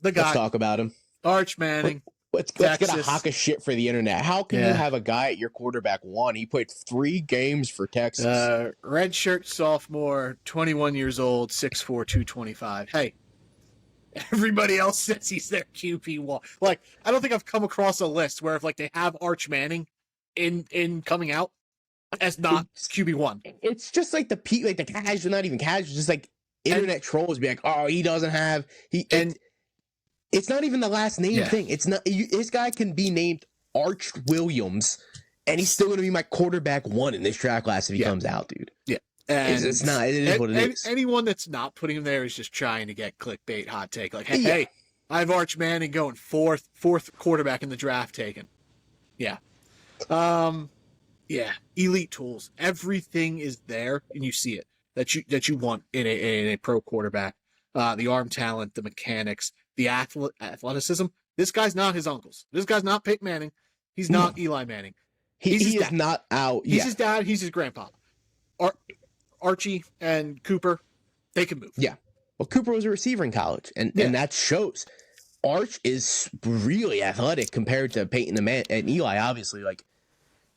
Let's talk about him. Arch Manning. Let's get a hawk of shit for the internet. How can you have a guy at your quarterback 1? He played 3 games for Texas. Redshirt sophomore, 21 years old, 6'4", 225. Hey, everybody else says he's their QB1. Like, I don't think I've come across a list where if like they have Arch Manning in coming out as not QB1. It's just like the casual, not even casual, just like internet trolls be like, oh, he doesn't have it's not even the last name thing. It's not. This guy can be named Arch Williams, and he's still going to be my quarterback 1 in this draft class if he comes out, dude. Yeah. And it's not. It is what it is. Anyone that's not putting him there is just trying to get clickbait hot take. Like, hey, I have Arch Manning going fourth quarterback in the draft taken. Yeah. Yeah. Elite tools. Everything is there, and you see it that you want in a pro quarterback. The arm talent, the mechanics, the athleticism. This guy's not his uncles. This guy's not Peyton Manning. He's not Eli Manning. He is not out. He's his dad. He's his grandpa. Archie and Cooper, they can move. Yeah. Well, Cooper was a receiver in college, and that shows. Arch is really athletic compared to Peyton and Eli, obviously. Like,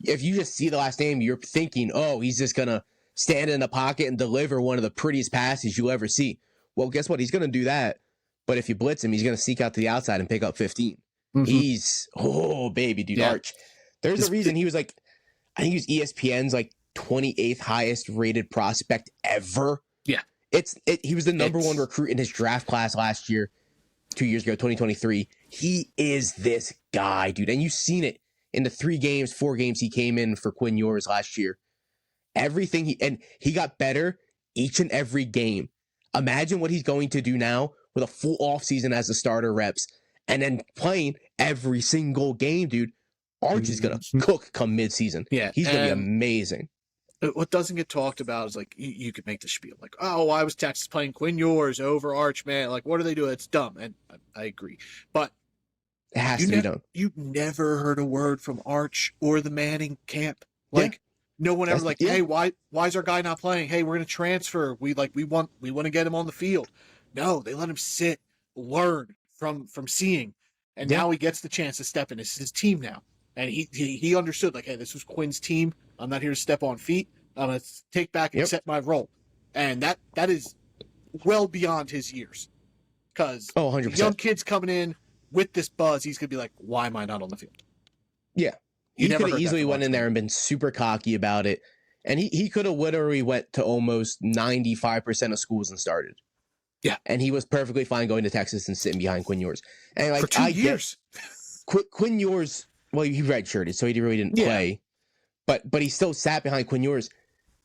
if you just see the last name, you're thinking, oh, he's just going to stand in the pocket and deliver one of the prettiest passes you'll ever see. Well, guess what? He's going to do that. But if you blitz him, he's going to seek out to the outside and pick up 15. Mm-hmm. He's, baby, dude, Arch. There's a reason he was like, I think he was ESPN's like 28th highest rated prospect ever. Yeah. He was the number one recruit in his draft class last year, 2 years ago, 2023. He is this guy, dude. And you've seen it in the 4 games he came in for Quinn Ewers last year. Everything he got better each and every game. Imagine what he's going to do now with a full offseason as a starter reps and then playing every single game, dude. Arch is going to cook come midseason. Yeah. He's going to be amazing. What doesn't get talked about is, like, you could make the spiel. Like, oh, why was Texas playing Quinn Ewers over Arch, man? Like, what do they do? It's dumb. And I agree. But it has to be done. You never heard a word from Arch or the Manning camp. Like, no one ever hey, why is our guy not playing? Hey, we're going to transfer. We want to get him on the field. No, they let him sit, learn from seeing. And now he gets the chance to step in. It's his team now. And he understood, like, hey, this was Quinn's team. I'm not here to step on feet. I'm going to take back and accept my role. And that is well beyond his years. Because 100%. Young kids coming in with this buzz, he's going to be like, why am I not on the field? Yeah. He could have easily went in there and been super cocky about it. And he could have literally went to almost 95% of schools and started. Yeah. And he was perfectly fine going to Texas and sitting behind Quinn Ewers. And like, for 2 years. Quinn Ewers, well, he redshirted, so he really didn't play. But he still sat behind Quinn Ewers.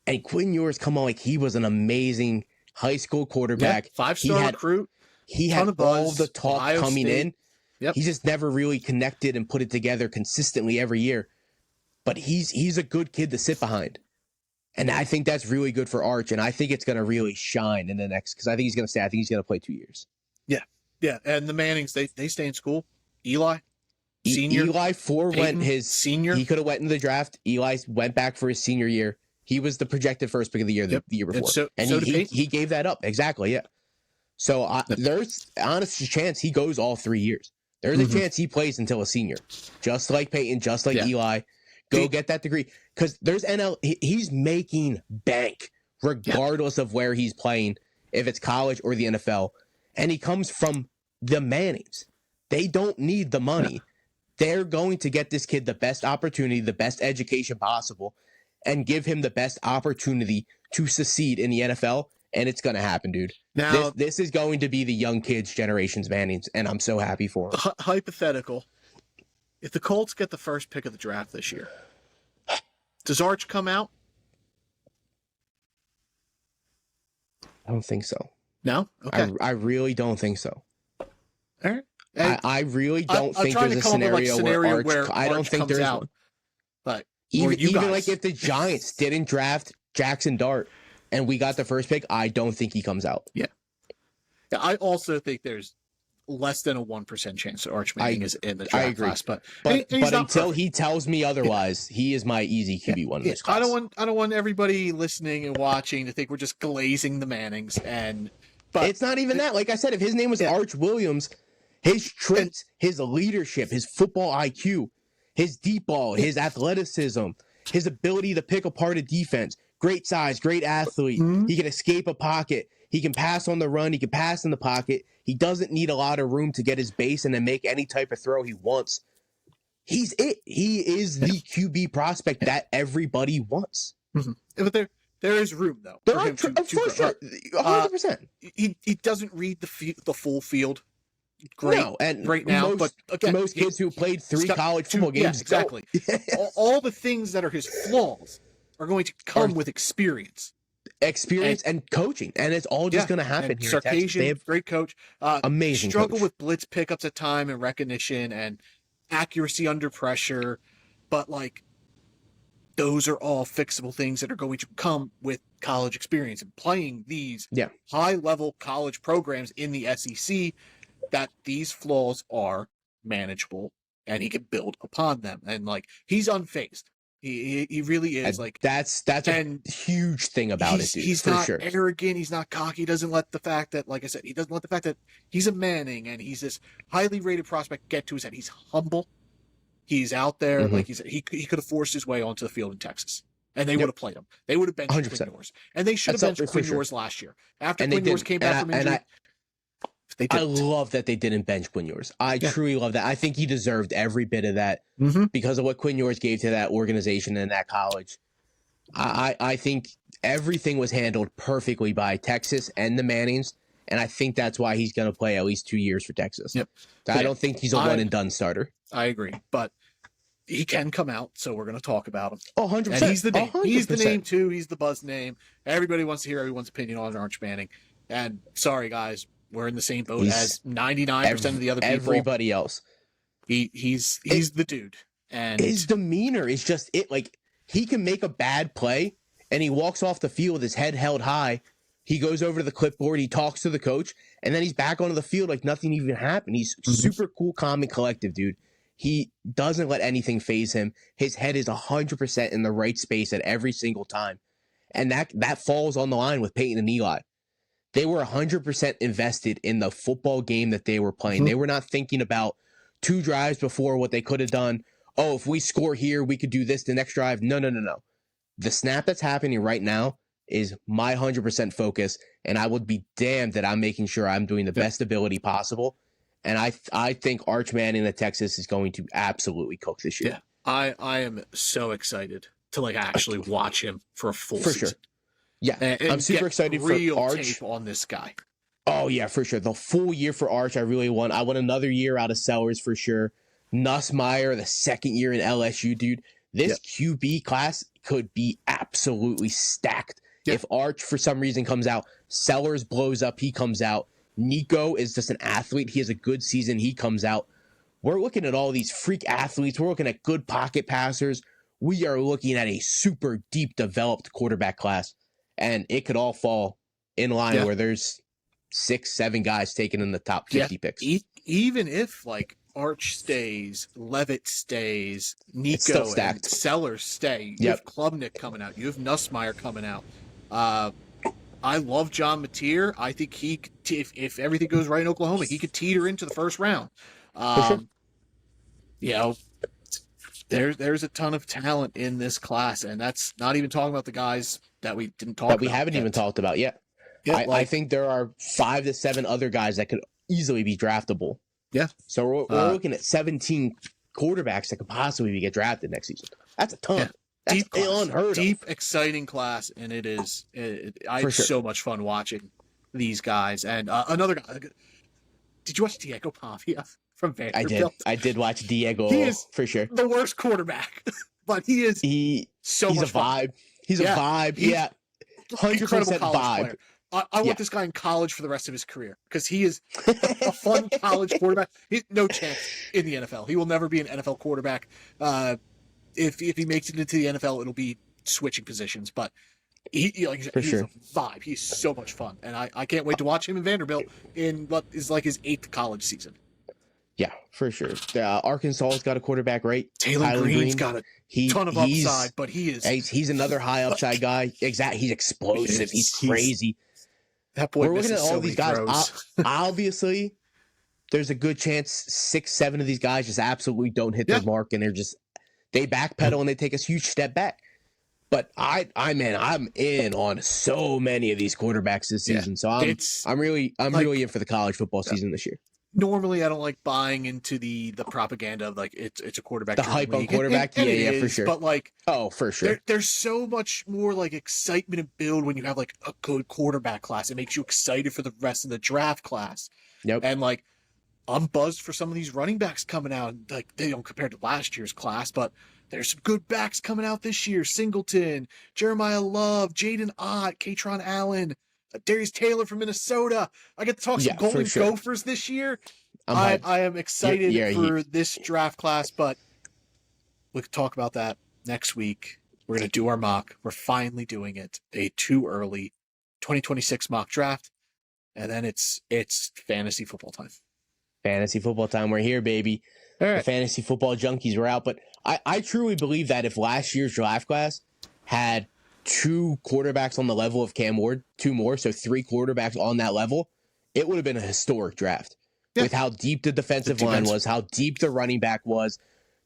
And Quinn Ewers, come on, like, he was an amazing high school quarterback. 5-star recruit. He had all the talk Ohio coming State. in. Yep. He just never really connected and put it together consistently every year. But he's a good kid to sit behind. And I think that's really good for Arch, and I think it's going to really shine in the next, because I think he's going to stay. I think he's going to play 2 years. Yeah. And the Mannings, they stay in school. Eli, senior. Eli Peyton, went his senior. He could have went into the draft. Eli went back for his senior year. He was the projected first pick of the year the year before. And he gave that up. Exactly, yeah. So there's honest chance he goes all 3 years. There's a chance he plays until a senior. Just like Peyton, just like Eli. Go get that degree. Because there's he's making bank regardless of where he's playing, if it's college or the NFL. And he comes from the Mannings. They don't need the money. They're going to get this kid the best opportunity, the best education possible, and give him the best opportunity to succeed in the NFL. And it's going to happen, dude. Now, this is going to be the young kids' generation's Mannings, and I'm so happy for him. Hypothetical. If the Colts get the first pick of the draft this year, does Arch come out? I don't think so. No? Okay. I really don't think so. All right. I really don't think there's a scenario where Arch, I don't think there's out. one. But even like if the Giants didn't draft Jackson Dart and we got the first pick, I don't think he comes out. Yeah. I also think there's less than a 1% chance that Arch Manning is in the draft class. But until he tells me otherwise, he is my easy QB1 in this class. I don't want everybody listening and watching to think we're just glazing the Mannings. But it's not even that. Like I said, if his name was Arch Williams, his traits, his leadership, his football IQ, his deep ball, his athleticism, his ability to pick apart a defense, great size, great athlete. He can escape a pocket. He can pass on the run. He can pass in the pocket. He doesn't need a lot of room to get his base and then make any type of throw he wants. He's it. He is the QB prospect that everybody wants. But there is room, though. There are, for sure, 100%. He doesn't read the full field. Great, no, and right now, most, but again, most kids who played 3 college football games, exactly. all the things that are his flaws are going to come with experience. experience and coaching, and it's all just going to happen here. Sarkisian, they have great coach. Amazing struggle coach. with blitz pickups at time and recognition and accuracy under pressure, but like those are all fixable things that are going to come with college experience and playing these high-level college programs in the SEC. That these flaws are manageable and he can build upon them. And like he's unfazed. He really is. Like that's a huge thing about it, dude. He's not arrogant. He's not cocky. He doesn't let the fact that, like I said, he doesn't let the fact that he's a Manning and he's this highly rated prospect get to his head. He's humble. He's out there. Like he could have forced his way onto the field in Texas, and they would have played him. They would have benched Quinn Ewers, and they should have benched Quinn Ewers last year after Quinn Ewers came back from injury. I love that they didn't bench Quinn Ewers. I truly love that. I think he deserved every bit of that because of what Quinn Ewers gave to that organization and that college. I think everything was handled perfectly by Texas and the Mannings, and I think that's why he's going to play at least 2 years for Texas. Yep. I don't think he's a one-and-done starter. I agree, but he can come out, so we're going to talk about him. Oh, 100%. And he's the name. 100%. He's the name, too. He's the buzz name. Everybody wants to hear everyone's opinion on Arch Manning. And sorry, guys, we're in the same boat as 99% of the other people. Everybody else. He's the dude. And his demeanor is just it. Like, he can make a bad play, and he walks off the field with his head held high. He goes over to the clipboard, he talks to the coach, and then he's back onto the field like nothing even happened. He's super cool, calm, and collective, dude. He doesn't let anything faze him. His head is 100% in the right space at every single time. And that falls on the line with Peyton and Eli. They were 100% invested in the football game that they were playing. They were not thinking about 2 drives before what they could have done. Oh, if we score here, we could do this the next drive. No. The snap that's happening right now is my 100% focus, and I would be damned that I'm making sure I'm doing the best ability possible. And I think Arch Manning at Texas is going to absolutely cook this year. Yeah, I am so excited to like actually watch him for a full season. Sure. Yeah, and I'm super excited for Arch. Tape on this guy. Oh yeah, for sure. The full year for Arch, I really want. I want another year out of Sellers for sure. Nusmeer, the second year in LSU, dude. This QB class could be absolutely stacked. If Arch for some reason comes out, Sellers blows up, he comes out. Nico is just an athlete. He has a good season, he comes out. We're looking at all these freak athletes. We're looking at good pocket passers. We are looking at a super deep developed quarterback class. And it could all fall in line where there's 6-7 guys taken in the top 50 picks. Even if like Arch stays, Levit stays, Nico and Sellers stay. You have Clubnick coming out. You have Nusmeer coming out. I love John Mateer. I think he, if everything goes right in Oklahoma, he could teeter into the first round. You know, there's a ton of talent in this class, and that's not even talking about the guys that we didn't talk about. That we haven't even talked about yet. I think there are 5 to 7 other guys that could easily be draftable. Yeah. So we're looking at 17 quarterbacks that could possibly get drafted next season. That's a ton. Yeah. That's unheard of. Deep, exciting class, and it is. I had so much fun watching these guys. And another guy. Did you watch Diego Pavia from Vanderbilt? I did watch Diego. He is for sure the worst quarterback, but he is. He's a vibe. He's a vibe. Yeah, 100% vibe. Player. I want this guy in college for the rest of his career because he is a fun college quarterback. No chance in the NFL. He will never be an NFL quarterback. If he makes it into the NFL, it'll be switching positions. But he's a vibe. He's so much fun, and I can't wait to watch him in Vanderbilt in what is like his 8th college season. Yeah, for sure. Arkansas's got a quarterback, right? Taylor Green's got a ton of upside, but he's another high upside guy. Exactly. He's explosive. He's crazy. That boy. We're looking at all these guys. Obviously, there's a good chance 6-7 of these guys just absolutely don't hit their mark, and they backpedal and they take a huge step back. But I'm in on so many of these quarterbacks this season. So I'm really in for the college football season this year. Normally, I don't like buying into the propaganda of like it's a quarterback. The hype on quarterback, yeah, for sure. But like, for sure. There's so much more like excitement and build when you have like a good quarterback class. It makes you excited for the rest of the draft class. Yep. And like, I'm buzzed for some of these running backs coming out. Like they don't compare to last year's class, but there's some good backs coming out this year. Singleton, Jeremiah Love, Jaden Ott, Katron Allen, Darius Taylor from Minnesota. I get to talk some Golden Gophers this year. I am excited for this draft class, but we could talk about that next week. We're going to do our mock. We're finally doing it. A too early 2026 mock draft. And then it's fantasy football time. Fantasy football time. We're here, baby. All right. The fantasy football junkies were out. But I truly believe that if last year's draft class had 2 quarterbacks on the level of Cam Ward, 2 more, so 3 quarterbacks on that level, it would have been a historic draft. Yeah. With how deep the defensive line was, how deep the running back was,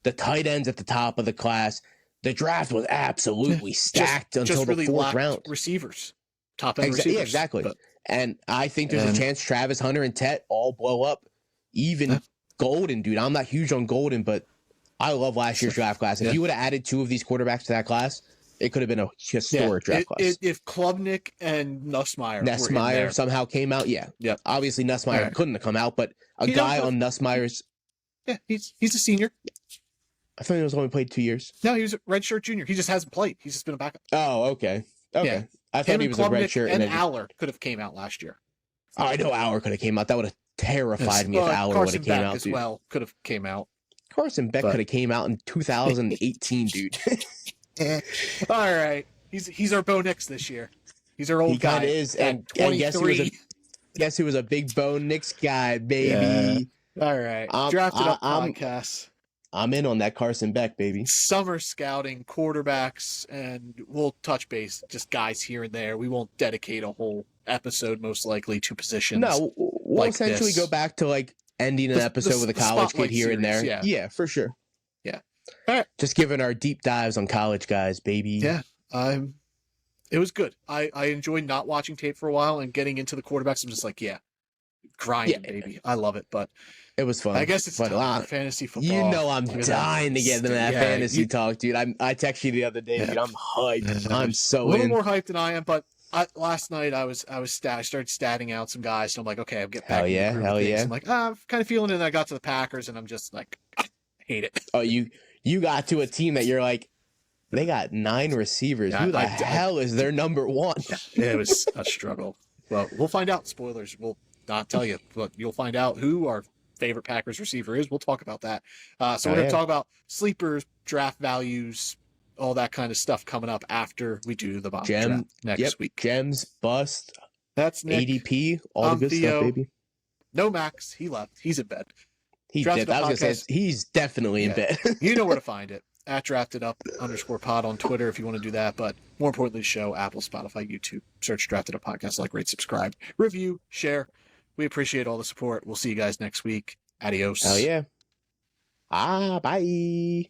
the tight ends at the top of the class. The draft was absolutely stacked until the really 4th round. Receivers. Top end receivers. Yeah, exactly. And I think there's a chance Travis Hunter and Tet all blow up. Even Golden, dude. I'm not huge on Golden, but I love last year's draft class. If you would have added 2 of these quarterbacks to that class, it could have been a historic draft class. If Klubnick and Nusmeer somehow came out, obviously Nusmeer couldn't have come out, but a guy on Nusmeier's... Yeah, he's a senior. I thought he was only played 2 years. No, he was a redshirt junior. He just hasn't played. He's just been a backup. Oh, okay. Yeah. I thought he was a redshirt. And Aller could have came out last year. Oh, I know Aller could have came out. That would have terrified me if Aller would have came out. As well could have came out. Carson Beck could have came out in 2018, dude. All right, he's our Bo Nix this year. He's our old guy. He kind of is, and guess he was a big Bo Nix guy, baby. Yeah. All right, drafted up podcast. I'm in on that Carson Beck, baby. Summer scouting, quarterbacks, and we'll touch base, just guys here and there. We won't dedicate a whole episode, most likely, to positions. No, we'll essentially go back to like ending an episode with a college kid here and there. Yeah, for sure. Yeah. All right. Just giving our deep dives on college guys, baby. Yeah. It was good. I enjoyed not watching tape for a while and getting into the quarterbacks. I'm just like, grinding, baby. I love it, but it was fun. I guess it's time for fantasy football. You know I'm dying to get into that fantasy talk, dude. I texted you the other day, dude. I'm hyped. I'm so a little more hyped than I am, but last night I started statting out some guys, and I'm like, okay, I'm getting back. Hell yeah. I'm like, I'm kind of feeling it. And I got to the Packers, and I'm just like, I hate it. Oh, you got to a team that you're like, they got 9 receivers. Who the hell is their number 1? It was a struggle. Well, we'll find out. Spoilers. We'll not tell you, but you'll find out who our favorite Packers receiver is. We'll talk about that. So we're going to talk about sleepers, draft values, all that kind of stuff coming up after we do the mock draft next week. Gems, bust, that's Nick. ADP, all the good stuff, baby. No Max. He left. He's in bed. He did. I was going to say, he's definitely in bed. You know where to find it. @DraftedUp_pod on Twitter if you want to do that. But more importantly, the show, Apple, Spotify, YouTube. Search Drafted Up Podcast, like, rate, subscribe, review, share. We appreciate all the support. We'll see you guys next week. Adios. Hell yeah. Bye.